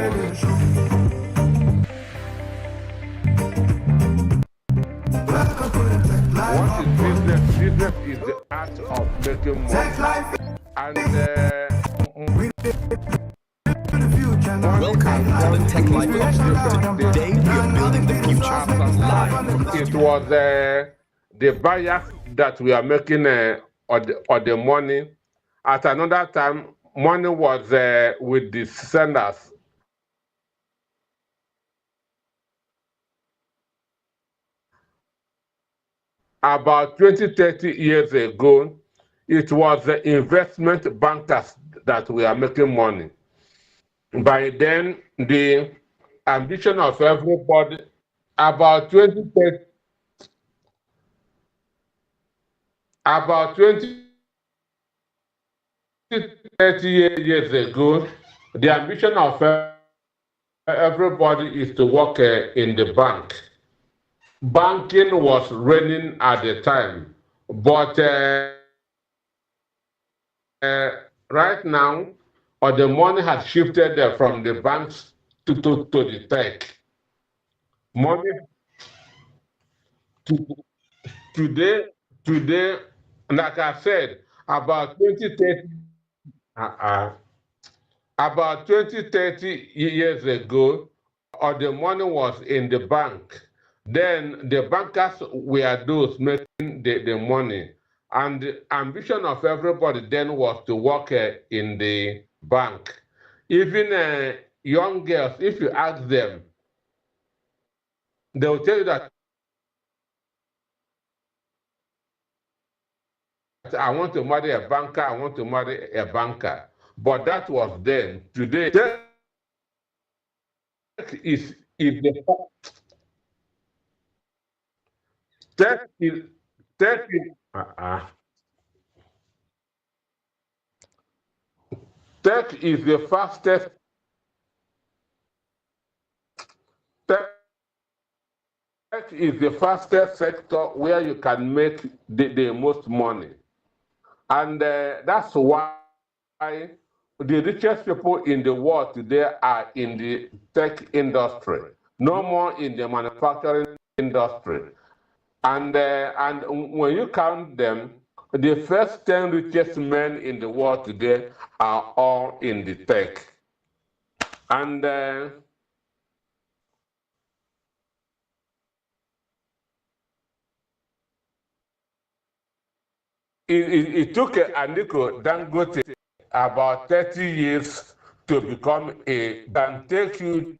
What is business? Business is the art of making money. And Welcome to the Tech Life Hub. Today we are building the future. Live from the it studio. was the bias that we are making or the money. At another time, money was with the senders. About 20, 30 years ago, it was the investment bankers that we are making money. By then, the ambition of everybody, about 20, 30 years ago, the ambition of everybody is to work in the bank. Banking was reigning at the time, but right now, the money has shifted from the banks to the tech. Money to, today, today, like I said, about 2030, uh-uh, about 20, 30 years ago, the money was in the bank. Then the bankers were those making the money. And the ambition of everybody then was to work in the bank. Even young girls, if you ask them, they will tell you that I want to marry a banker, I want to marry a banker. But that was then. Today, tech is the tech is tech is, tech is the fastest tech is the fastest sector where you can make the most money. And that's why the richest people in the world today are in the tech industry, no more in the manufacturing industry. And when you count them, the first 10 richest men in the world today are all in the tech. And it took Aliko Dangote about 30 years to become a, can take you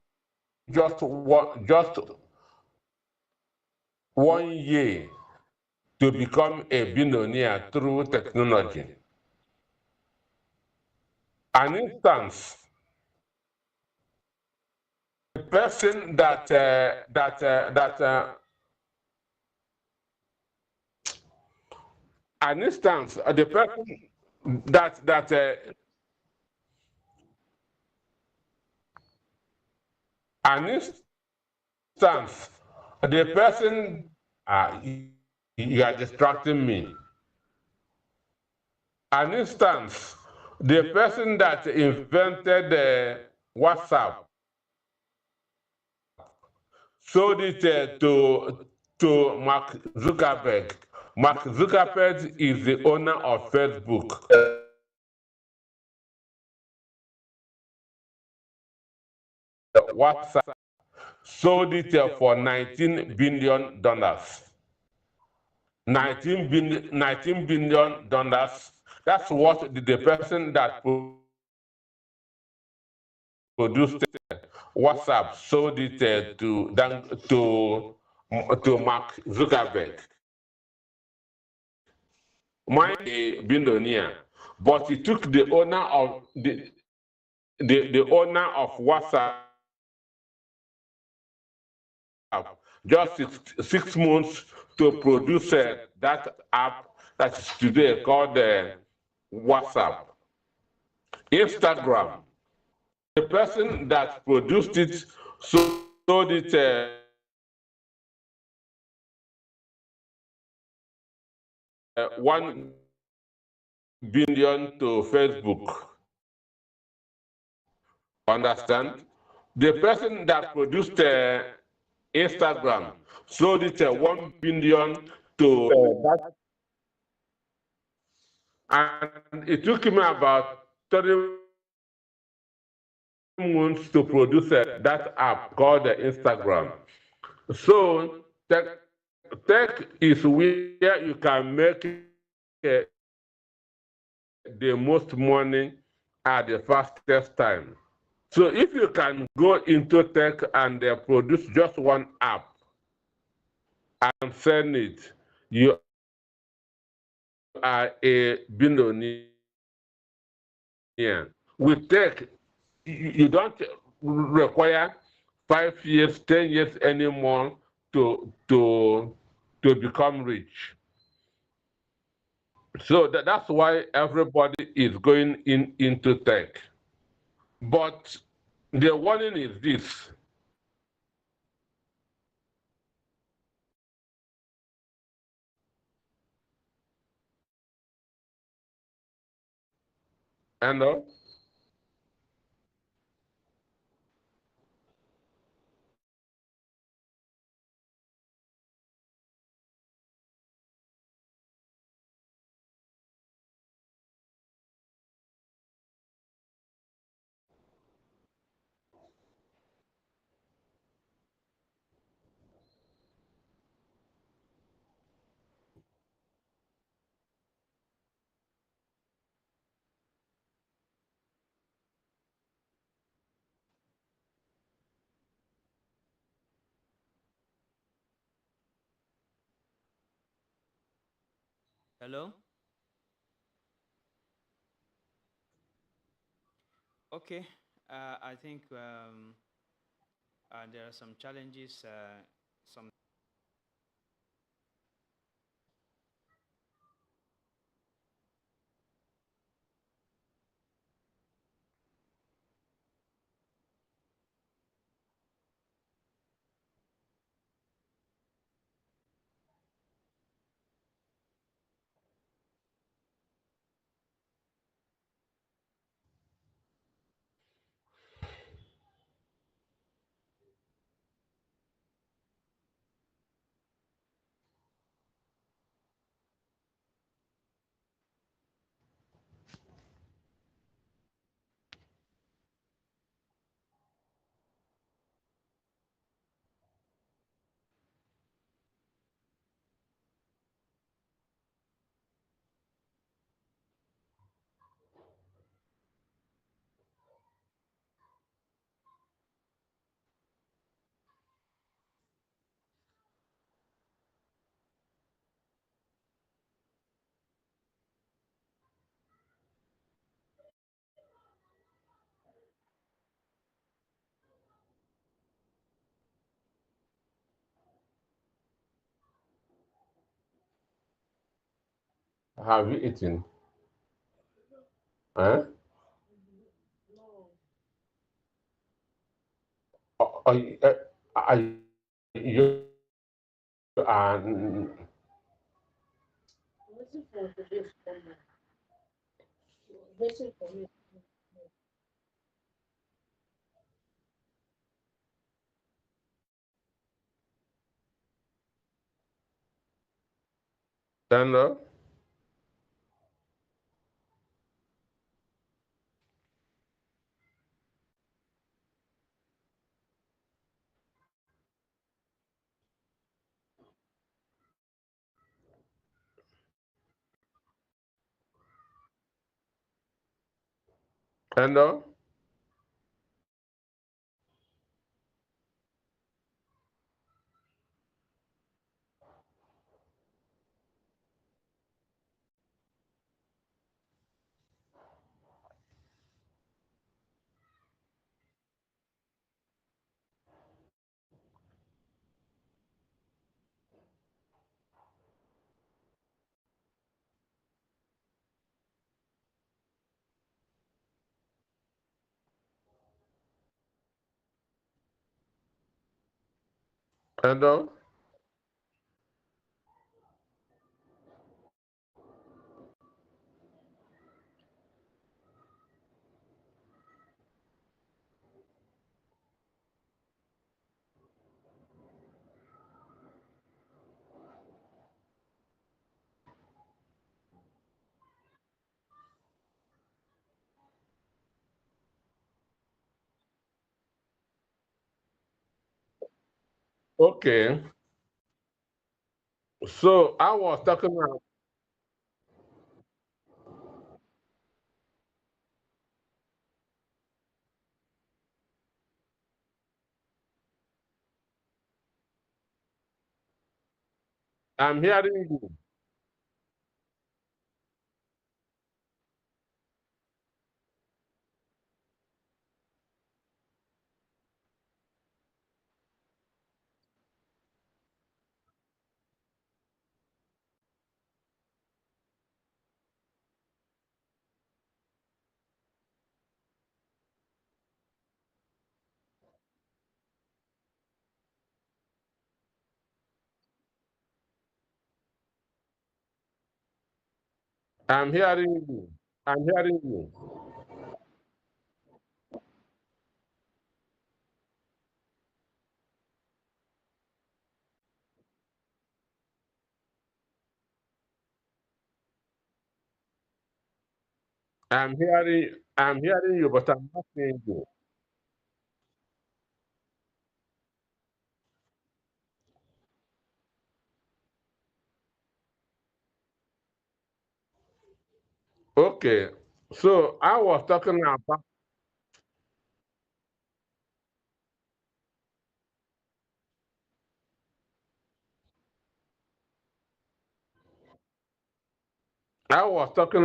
just one year to become a billionaire through technology. An instance, the person an instance, the person that an instance, the person you are distracting me. An instance, the person that invented WhatsApp sold it to Mark Zuckerberg. Mark Zuckerberg is the owner of Facebook. WhatsApp sold it for $19 billion. $19 billion. That's what the person that produced WhatsApp sold it to Mark Zuckerberg. My billionaire, but he took the owner of the owner of WhatsApp just six months to produce that app that is today called WhatsApp. Instagram, the person that produced it sold it $1 billion to Facebook. Understand? The person that produced Instagram sold it $1 billion to that, and it took him about 30 months to produce that app called Instagram. So tech is where you can make the most money at the fastest time. So if you can go into tech and produce just one app and sell it, you are a billionaire. With tech, you don't require 5 years, 10 years anymore to become rich. So that's why everybody is going into tech. But The warning is this. And Hello? Okay. I think there are some challenges. Some. have you eaten? Huh? Are you and then and and okay. So I was talking about. I'm hearing you. I'm hearing you. I'm hearing you. I'm hearing you, but I'm not seeing you. Okay. So I was talking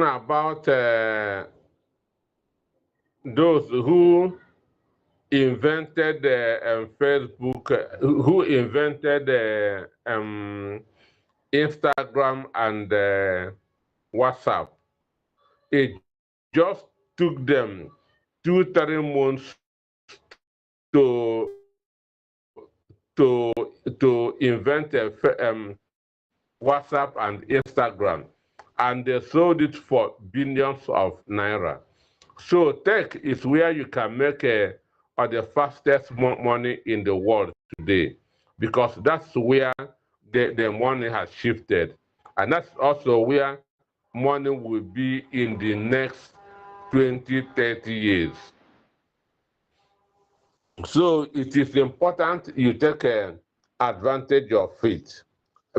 about those who invented Facebook, who invented Instagram and WhatsApp. It just took them 2 3 months to to invent WhatsApp and Instagram, and they sold it for billions of naira. So tech is where you can make the fastest money in the world today, because that's where the money has shifted, and that's also where money will be in the next 20 30 years. So it is important you take advantage of it,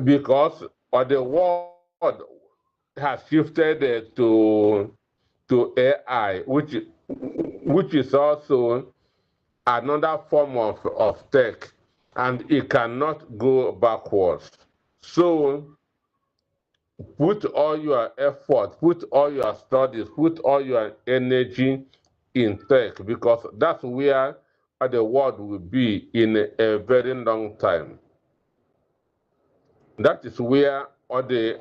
because the world has shifted to AI, which is also another form of tech, and it cannot go backwards. So put all your effort, put all your studies, put all your energy in tech, because that's where the world will be in a very long time. That is where all the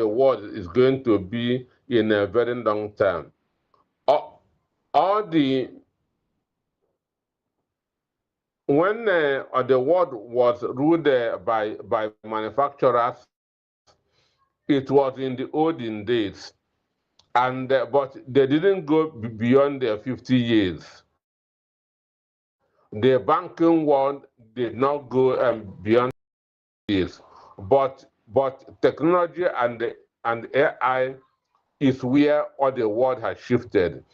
world is going to be in a very long time. All, all the when the world was ruled by manufacturers, it was in the olden days, and but they didn't go beyond their 50 years. The banking world did not go beyond years, but technology and AI is where all the world has shifted,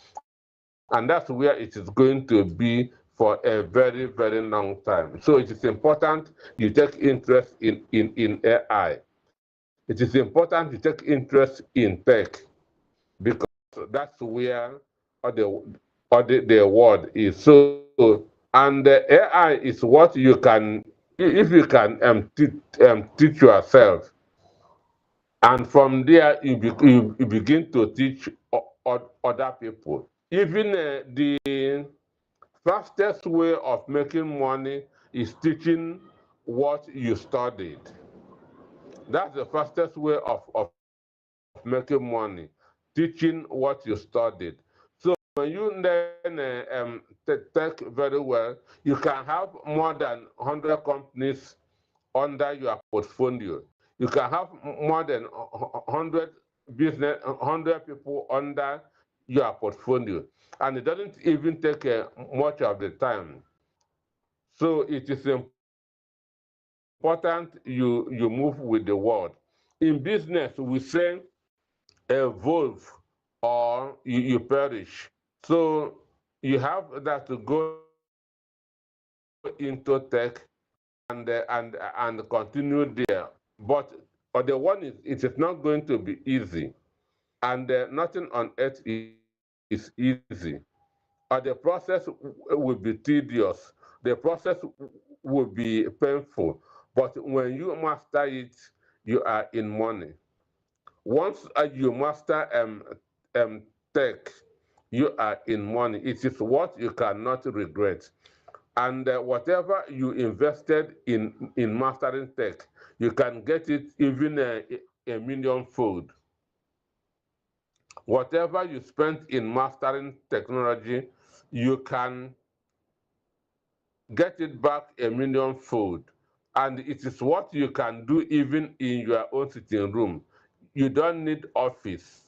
and that's where it is going to be for a very very long time. So it is important you take interest in AI. It is important you take interest in tech, because that's where all the world is. So, and the AI is what you can, if you can teach yourself, and from there you begin to teach other people. Even the fastest way of making money is teaching what you studied. That's the fastest way of making money, teaching what you studied. So when you learn tech very well, you can have more than 100 companies under your portfolio. You can have more than 100 100 people under your portfolio, and it doesn't even take much of the time. So it is important you move with the world. In business, we say evolve or you perish. So you have that to go into tech and continue there. But the one it is not going to be easy, and nothing on earth is easy. The process will be tedious. The process will be painful. But when you master it, you are in money. Once you master tech, you are in money. It is what you cannot regret. And whatever you invested in mastering tech, you can get it even a million fold. Whatever you spent in mastering technology, you can get it back a million fold. And it is what you can do even in your own sitting room. You don't need office.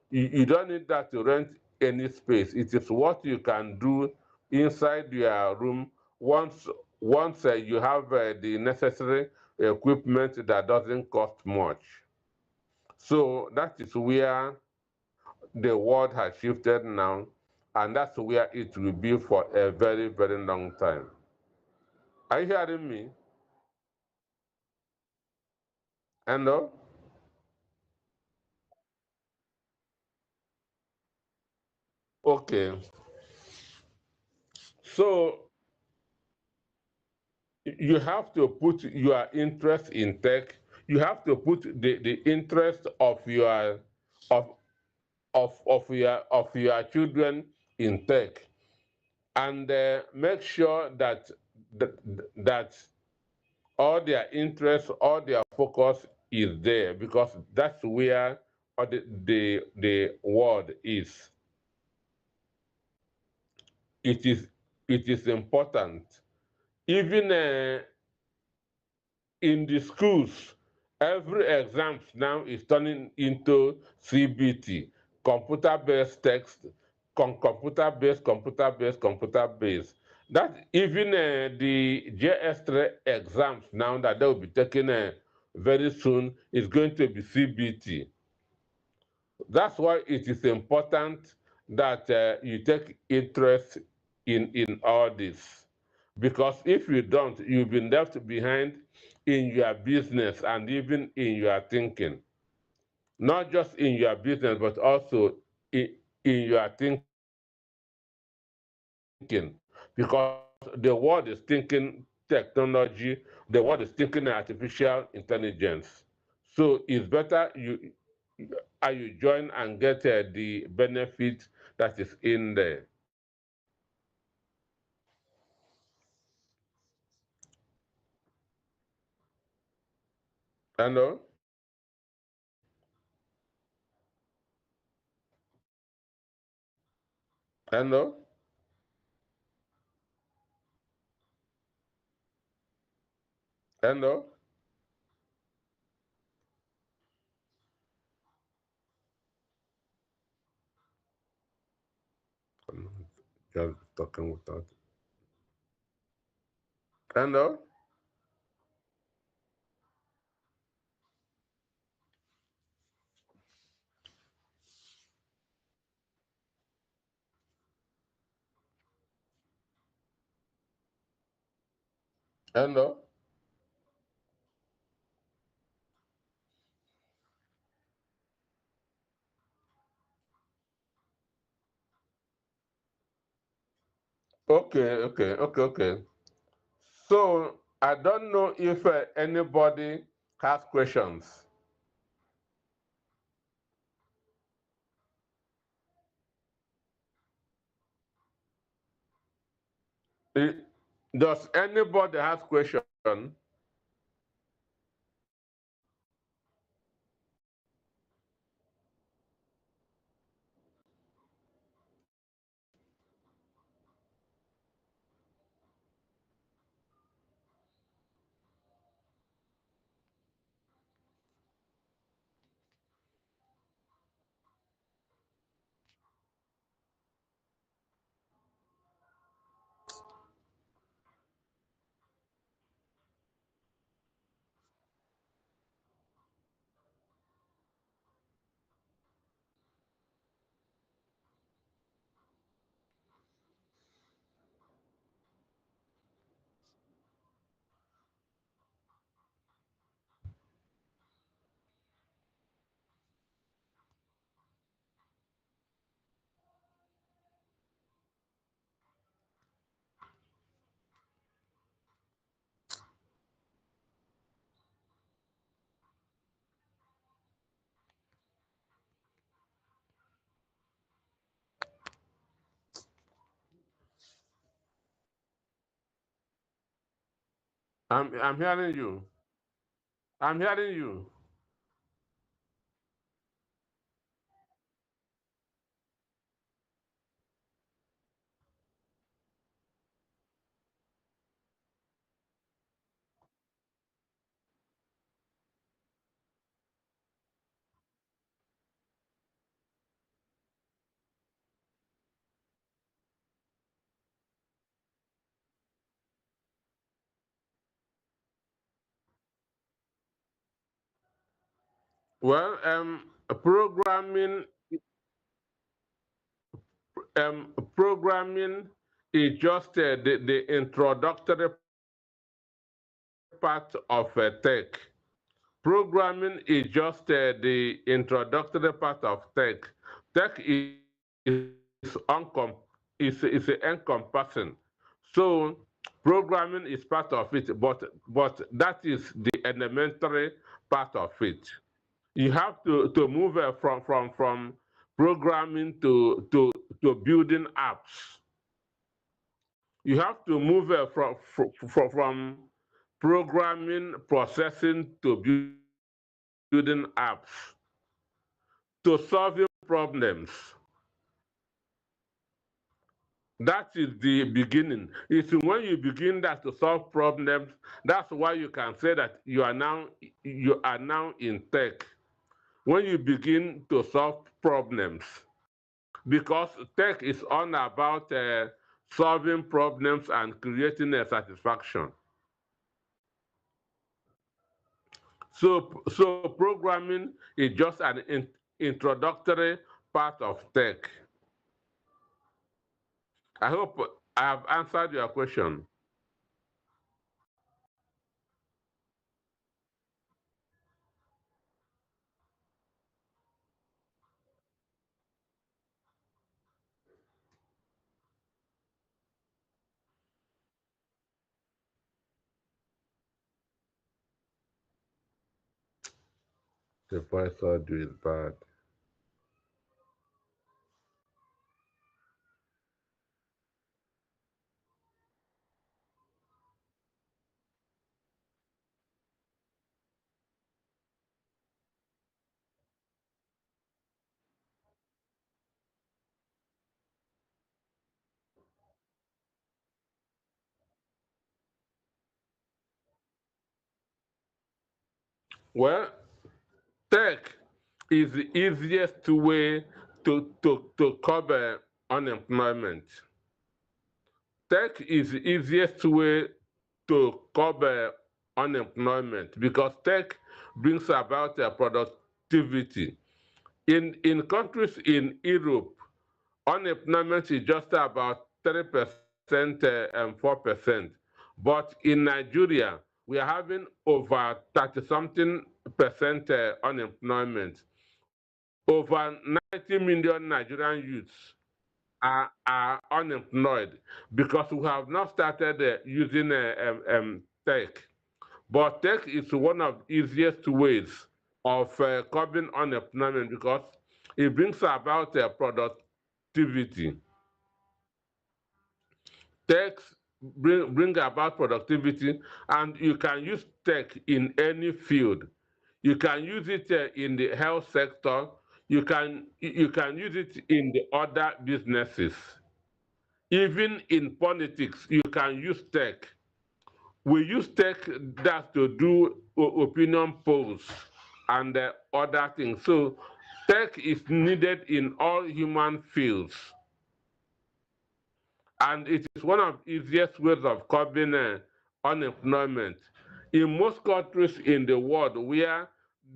You don't need that to rent any space. It is what you can do inside your room once you have the necessary equipment that doesn't cost much. So that is where the world has shifted now, and that's where it will be for a very, very long time. Are you hearing me? Hello? Okay. So you have to put your interest in tech. You have to put the interest of of your children in tech, and make sure that that all their interest, all their focus is there, because that's where all the world is. It is it is important. Even in the schools, every exams now is turning into CBT, computer-based text, computer-based. That even the JS3 exams now that they will be taking very soon is going to be CBT. That's why it is important that you take interest in all this. Because if you don't, you'll be left behind in your business and even in your thinking. Not just in your business, but also in your thinking. Because the world is thinking technology, the world is thinking artificial intelligence. So it's better you join and get the benefit that is in there. Hello? Hello? Hello? Just talking without. Hello? Hello? Okay. So I don't know if anybody has questions. Eh, Does anybody has question? I'm hearing you. I'm hearing you. Well, programming is just the introductory part of tech. Programming is just the introductory part of tech. Tech is encompassing. So programming is part of it, but that is the elementary part of it. You have to move from programming to building apps. You have to move from programming, processing to building apps to solving problems. That is the beginning. It's when you begin that to solve problems, that's why you can say that you are now in tech. When you begin to solve problems, because tech is all about solving problems and creating a satisfaction. So programming is just an introductory part of tech. I hope I have answered your question. The voice audio is bad. Well, tech is the easiest way to cover unemployment. Tech is the easiest way to cover unemployment because tech brings about productivity. In countries in Europe, unemployment is just about 3% and 4%. But in Nigeria, we are having over 30 something percent unemployment. Over 90 million Nigerian youths are unemployed because we have not started using tech. But tech is one of the easiest ways of curbing unemployment because it brings about productivity. Tech bring about productivity, and you can use tech in any field. You can use it in the health sector. You can use it in the other businesses. Even in politics, you can use tech. We use tech that to do opinion polls and other things. So tech is needed in all human fields, and it is one of the easiest ways of curbing unemployment. In most countries in the world where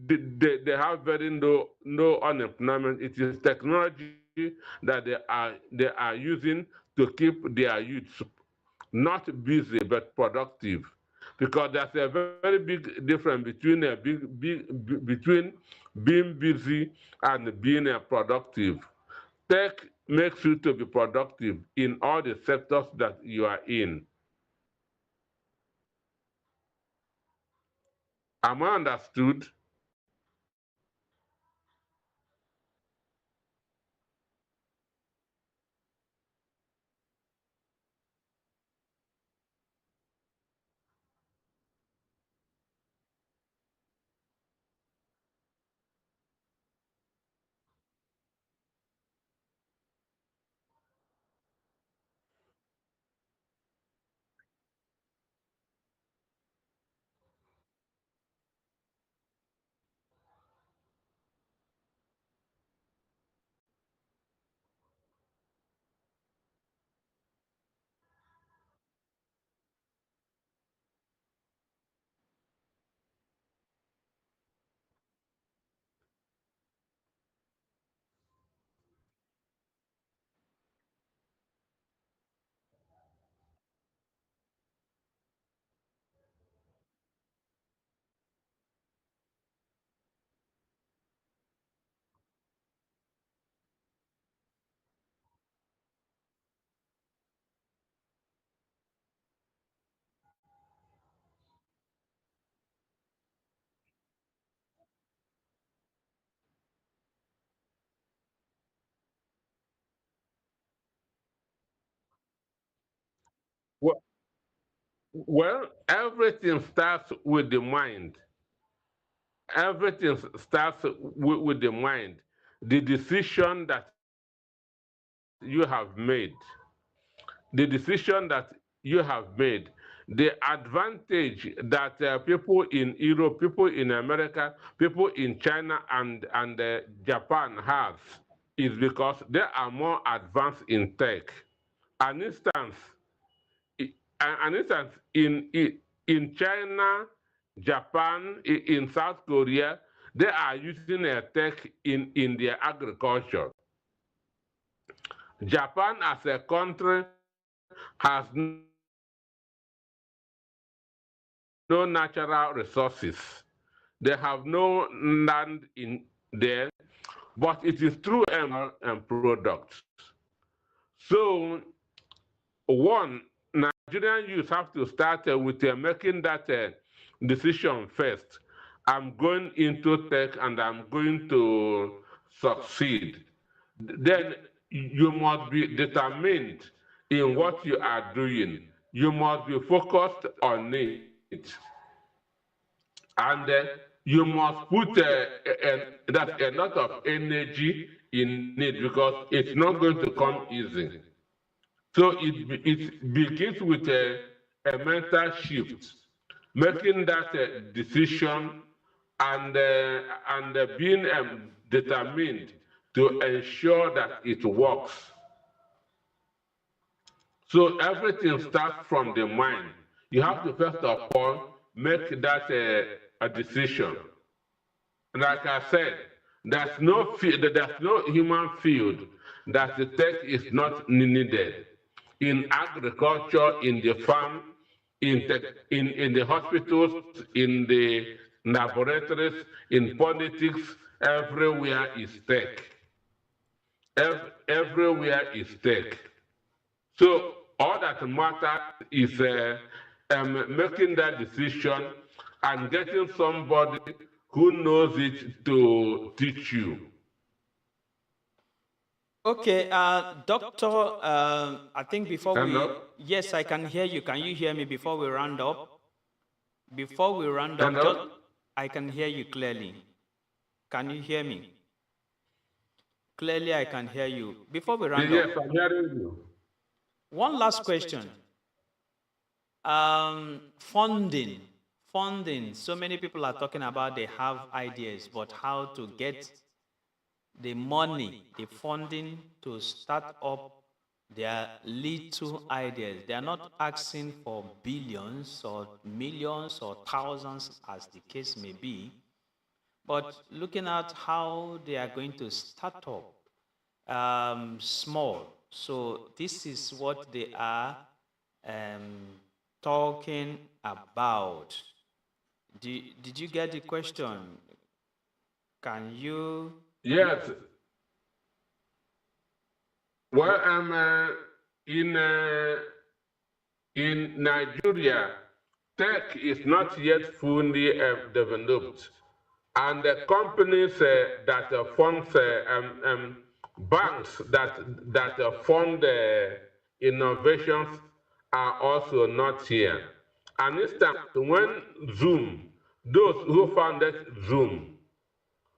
they have very no unemployment, it is technology that they are using to keep their youths not busy but productive, because there's a very big difference between between being busy and being productive. Tech makes you to be productive in all the sectors that you are in. Am I understood? Well, everything starts with the mind. Everything starts with the mind. The decision that you have made, the decision that you have made, the advantage that people in Europe, people in America, people in China and Japan have is because they are more advanced in tech. An instance, an instance in China, Japan, in South Korea, they are using a tech in their agriculture. Japan as a country has no natural resources. They have no land in there, but it is through agricultural products. So, one, Nigerian youth have to start with making that decision first. I'm going into tech and I'm going to succeed. Then you must be determined in what you are doing. You must be focused on it. And you must put that a lot of energy in it because it's not going to come easy. So it begins with a mental shift, making that decision and being determined to ensure that it works. So everything starts from the mind. You have to first of all make that a decision. Like I said, there's no human field that the tech is not needed. In agriculture, in the farm, in the hospitals, in the laboratories, in politics, everywhere is tech. Everywhere is tech. So all that matters is making that decision and getting somebody who knows it to teach you. Okay, Doctor, I think before Hello? yes, I can hear you. Can you hear me before we round up? Before we round up, Hello? I can hear you clearly. Can you hear me? Clearly, I can hear you. Before we round Yes, up, I'm hearing you. one last question. Funding. Funding. So many people are talking about they have ideas, but how to get the money, the funding to start up their little ideas. They are not asking for billions or millions or thousands, as the case may be, but looking at how they are going to start up small. So this is what they are talking about. Did you get the question? Can you? Yes. Well, I'm in Nigeria. Tech is not yet fully developed, and the companies that fund banks that fund innovations are also not here. An instance when those who founded Zoom,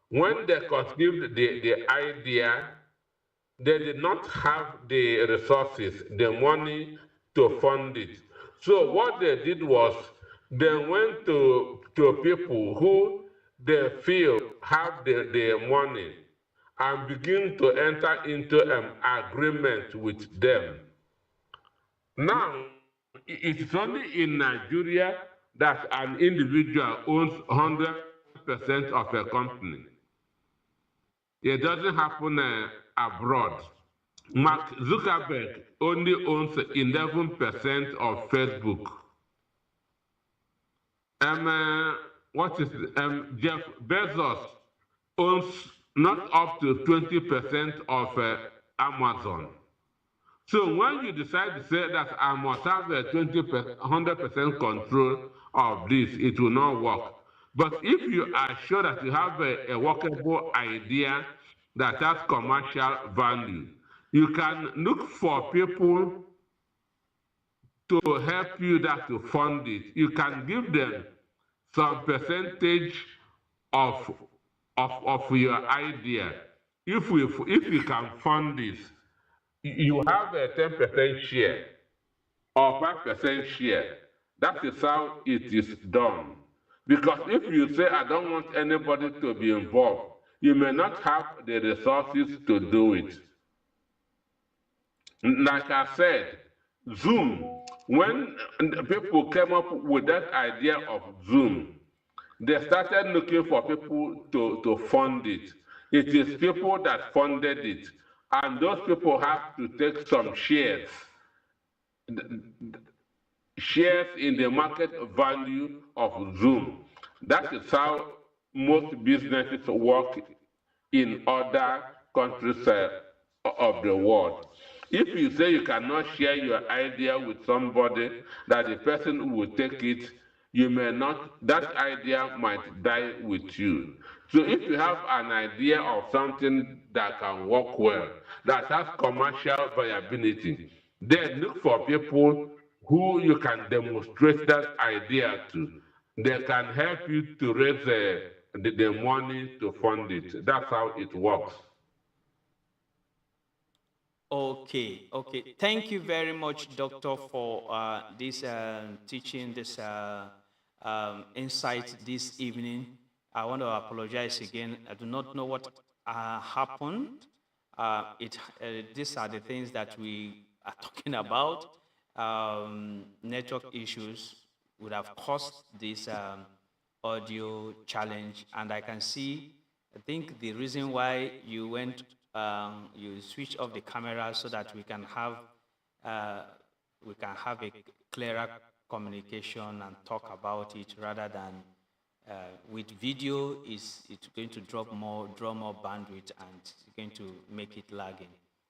when they conceived the idea, they did not have the resources, the money to fund it. So what they did was they went to people who they feel have the money and begin to enter into an agreement with them. Now, it is only in Nigeria that an individual owns 100% of a company. It doesn't happen abroad. Mark Zuckerberg only owns 11% of Facebook. What is Jeff Bezos owns not up to 20% of Amazon. So when you decide to say that I must have a 100% control of this, it will not work. But if you are sure that you have a workable idea that has commercial value, you can look for people to help you that to fund it. You can give them some percentage of your idea. If you can fund this, you have a 10% share or 5% share. That is how it is done. Because if you say, I don't want anybody to be involved, you may not have the resources to do it. Like I said, Zoom, when people came up with that idea of Zoom, they started looking for people to fund it. It is people that funded it, and those people have to take some shares in the market value of Zoom. That is how most businesses work in other countries of the world. If you say you cannot share your idea with somebody, that the person will take it, you may not, that idea might die with you. So if you have an idea of something that can work well, that has commercial viability, then look for people who you can demonstrate that idea to. They can help you to raise the money to fund it. That's how it works. Okay, okay. Thank you very much, Doctor, for this teaching, this insight this evening. I want to apologize again. I do not know what happened. These are the things that we are talking about. Network issues would have caused this audio challenge, and I can see. I think the reason why you went, you switched off the camera so that we can have a clearer communication and talk about it rather than with video. It's going to draw more bandwidth and it's going to make it lagging.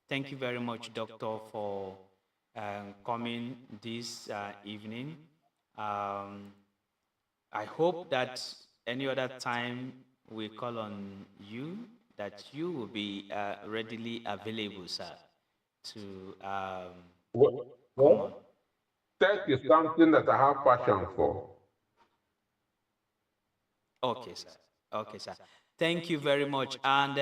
Thank you very much, Doctor, for coming this evening. I hope that any other time we call on you, that you will be readily available, sir, to come on. Tech is something that I have passion for. Okay, sir. Okay, sir. Thank you very much. And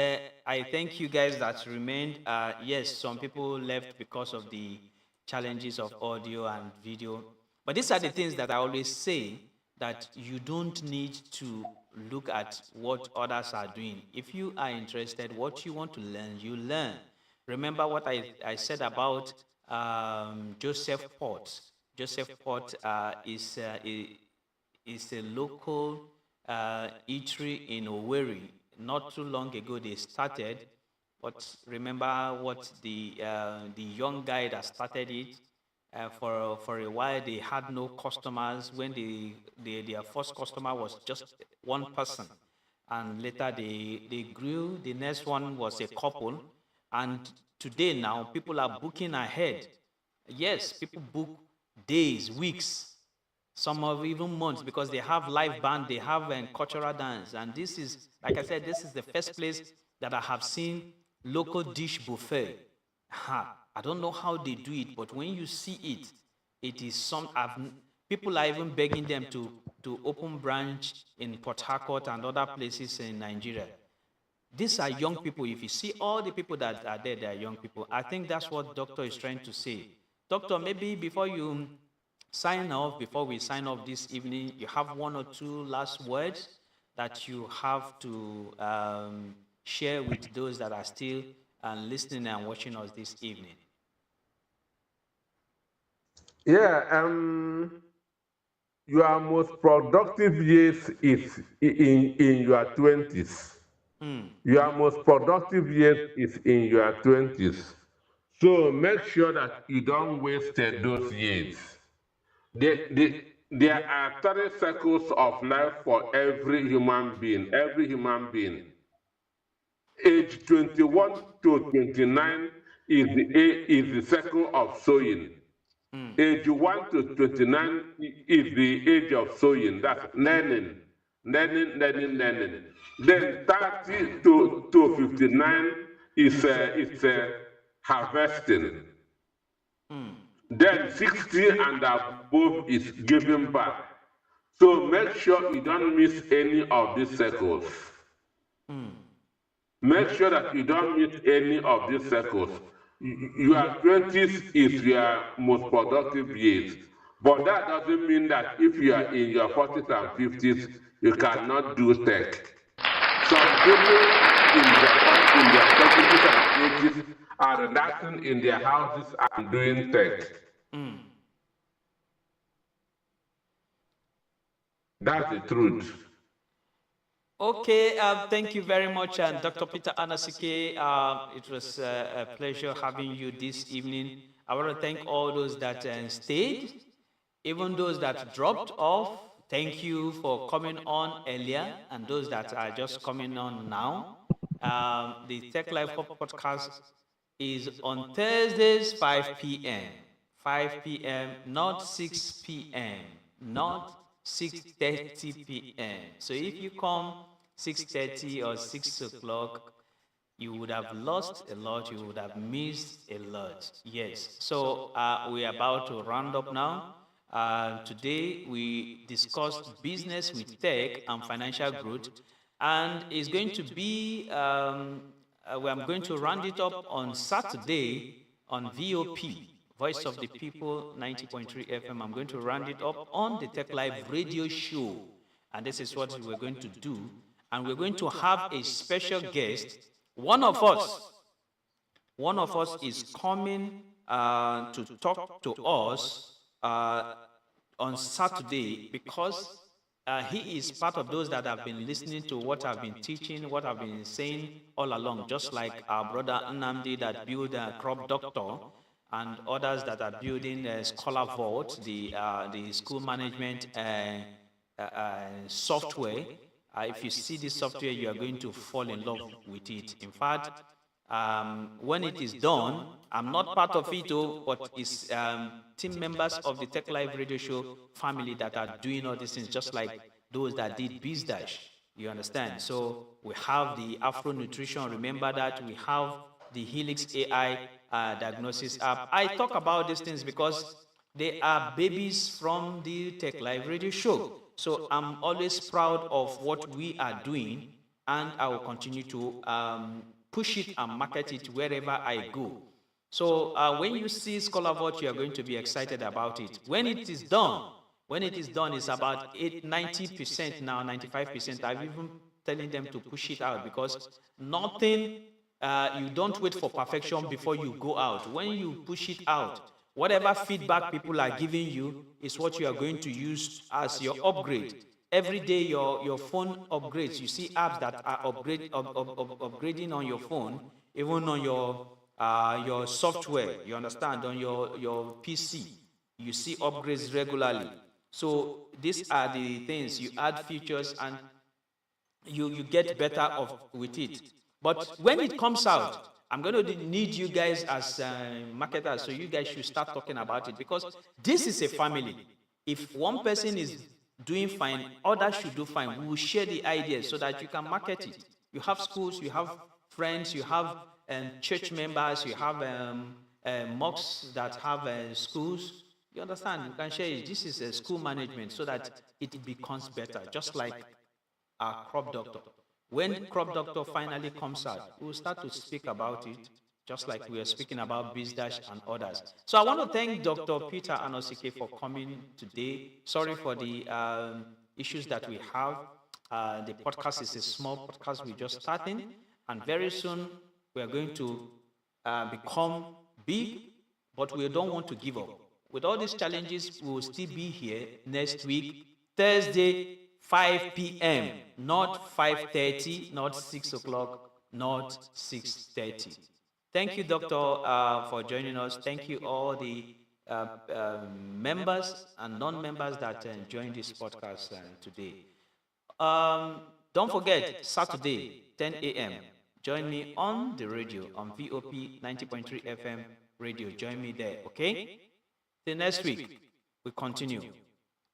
I thank you guys that remained. Yes, some people left because of the challenges of audio and video. But these are the things that I always say, that you don't need to look at what others are doing. If you are interested, what you want to learn, you learn. Remember what I said about Joseph Port. Joseph Port is a local eatery in Owerri. Not too long ago they started, but remember what the young guy that started it, for a while they had no customers. When their first customer was just one person, and later they grew. The next one was a couple, and today now people are booking ahead. Yes, people book days, weeks, some of even months, because they have live band, they have cultural dance. And this is, like I said, this is the first place that I have seen local dish buffet. I don't know how they do it, but when you see it, it is some. People are even begging them to open branch in Port Harcourt and other places in Nigeria. These are young people. If you see all the people that are there, they are young people. I think that's what Doctor is trying to say. Doctor, maybe before you sign off, before we sign off this evening, you have one or two last words that you have to share with those that are still listening and watching us this evening. Yeah, your most productive years is in your 20s. Your most productive years is in your 20s. So make sure that you don't waste those years. There are 30 cycles of life for every human being. Every human being. Age 21 to 29 is the cycle of sowing. Age 1 to 29 is the age of sowing. That's learning. Then 30 to 59 is harvesting. Then 60 and above is giving back. So make sure you don't miss any of these circles. Make sure that you don't miss any of these circles. Your 20s is your most productive years. But that doesn't mean that if you are in your 40s and 50s, you cannot do tech. Some people in their 70s and 80s are relaxing in their houses and doing tech. That's the truth. Okay, thank you very much, Dr. Peter Anosike. It was a pleasure having you this evening. I want to thank all those that stayed, even those that dropped off. Thank you for coming on earlier, and those that are just coming on now. The Tech Life Hub podcast is on Thursdays, 5 p.m. 5 p.m., not 6 p.m., not 6:30 p.m. So if you come 6:30 or 6 o'clock, you would have lost a lot, you would have missed a lot. Yes. So we're about to round up now. Today we discussed business with tech and financial growth, and it's going to be, I'm going to round it up on Saturday on VOP. Voice of the People, 90.3 FM. I'm going to round it up on the Tech Live radio show. And this is what we're going to do. And we're going to have a special guest. One of us is coming to talk to us on Saturday, because he is part of those that have been listening to what I've been teaching, what I've been saying all along, just like our brother Nnamdi that built a crop doctor, and others that are building Scholar Vault, the school management software. If you see this software, you are going to fall in love with it. In fact, when it is done, I'm not part of it, but it's team members of the Tech Live Radio Show family that are doing all these things, just like those that did BizDash. You understand? So we have the Afro Nutrition. Remember that we have the Helix AI diagnosis app. I talk about these things because they are babies from the Tech Live Radio Show. So I'm always proud of what we are doing, and I will continue to push it and market it wherever I go. So when you see Scholar Vault, you are going to be excited about it. When it is done, it's about 90% now, 95%. I've even telling them to push it out, because nothing, you don't wait for perfection before you go out. When you push it out, whatever feedback people are giving you is what you are going to use as your upgrade. Every day your phone upgrades. You see apps that are upgrading on your phone, even on your software, you understand, on your PC. You see upgrades regularly. So these are the things. You add features and you get better off with it. But when it comes out, I'm going to need you guys as marketers, so you guys should start talking about it, because this is a family. If one person is doing fine, others should do fine. We will share the ideas so that you can market it. You have schools, you have friends, you have church members, you have mosques that have schools. You understand? You can share it. This is a school management so that it becomes better, just like our crop doctor. When crop doctor finally comes out, we will start to speak about it, just like we are speaking about BizDash and others. So I want to thank Dr. Peter Anosike for coming today. Sorry for the issues that we have. The podcast is a small podcast. We're just starting, and very soon we are going to become big, but we don't want to give up. With all these challenges, we will still be here next week, Thursday, 5 p.m., not 5:30, not 6 o'clock, not 6:30. Thank you, Doctor, for joining us. Thank you, all the members and non-members that joined this podcast today. Don't forget, Saturday, 10 a.m., join me on the radio, on VOP 90.3 FM radio. Join me there, okay? Till next week, we continue.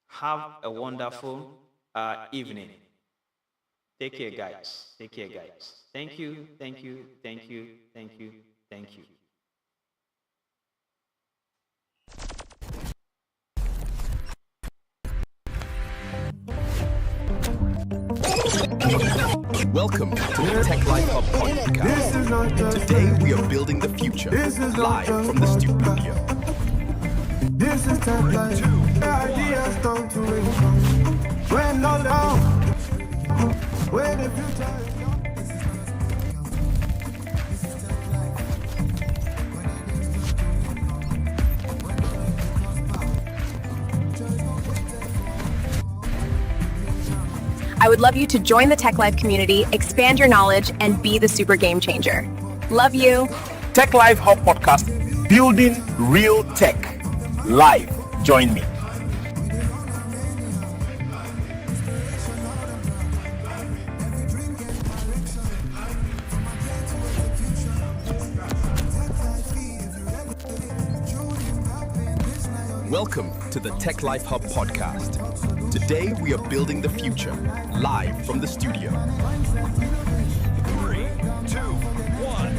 Have a wonderful evening. Take care, guys. Take care, guys. Thank you, thank you, thank you, thank you, thank you. Welcome to the Tech Life Hub podcast. Today we are building the future live from the studio. This is Tech Life. Ideas come to income. When all down, when the future is gone. I would love you to join the Tech Life community, expand your knowledge, and be the super game changer. Love you. Tech Life Hub podcast, building real tech. Live. Join me. Welcome to the Tech Life Hub podcast. Today we are building the future live from the studio. 3, 2, 1.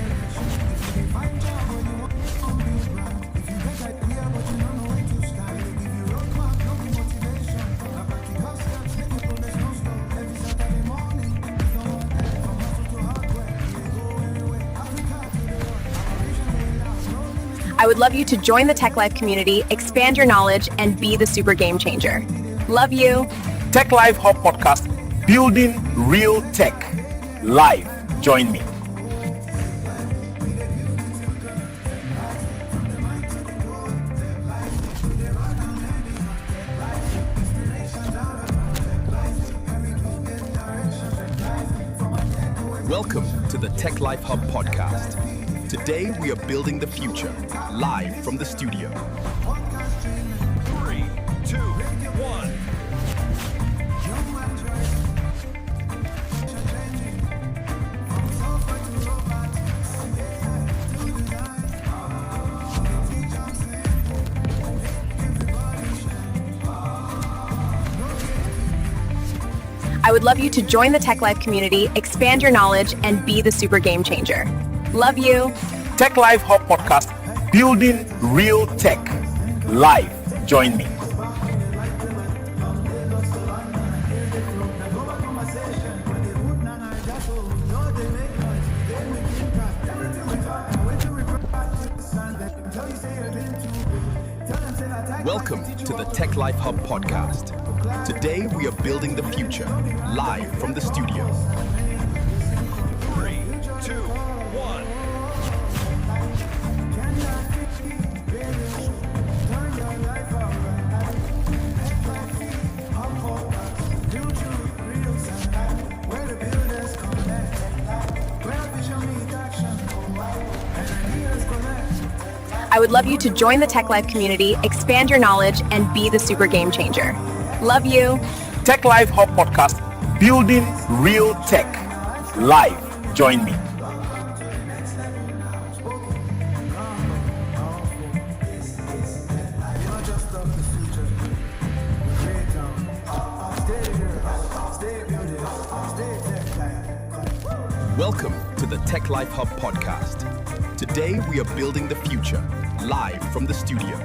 I would love you to join the Tech Life community, expand your knowledge, and be the super game changer. Love you. Tech Life Hub podcast, building real tech. Live. Join me. Welcome to the Tech Life Hub podcast. Today we are building the future live from the studio. 3, 2, 1. I would love you to join the Tech Life community, expand your knowledge, and be the super game changer. Love you. Tech Life Hub podcast, building real tech. Live. Join me. Welcome to the Tech Life Hub podcast. Today we are building the future live from the studio. 3, 2, 1. I would love you to join the Tech Life community, expand your knowledge, and be the super game changer. Love you. Tech Life Hub podcast, building real tech. Live. Join me. Welcome to the Tech Life Hub podcast. Today we are building the future live from the studio.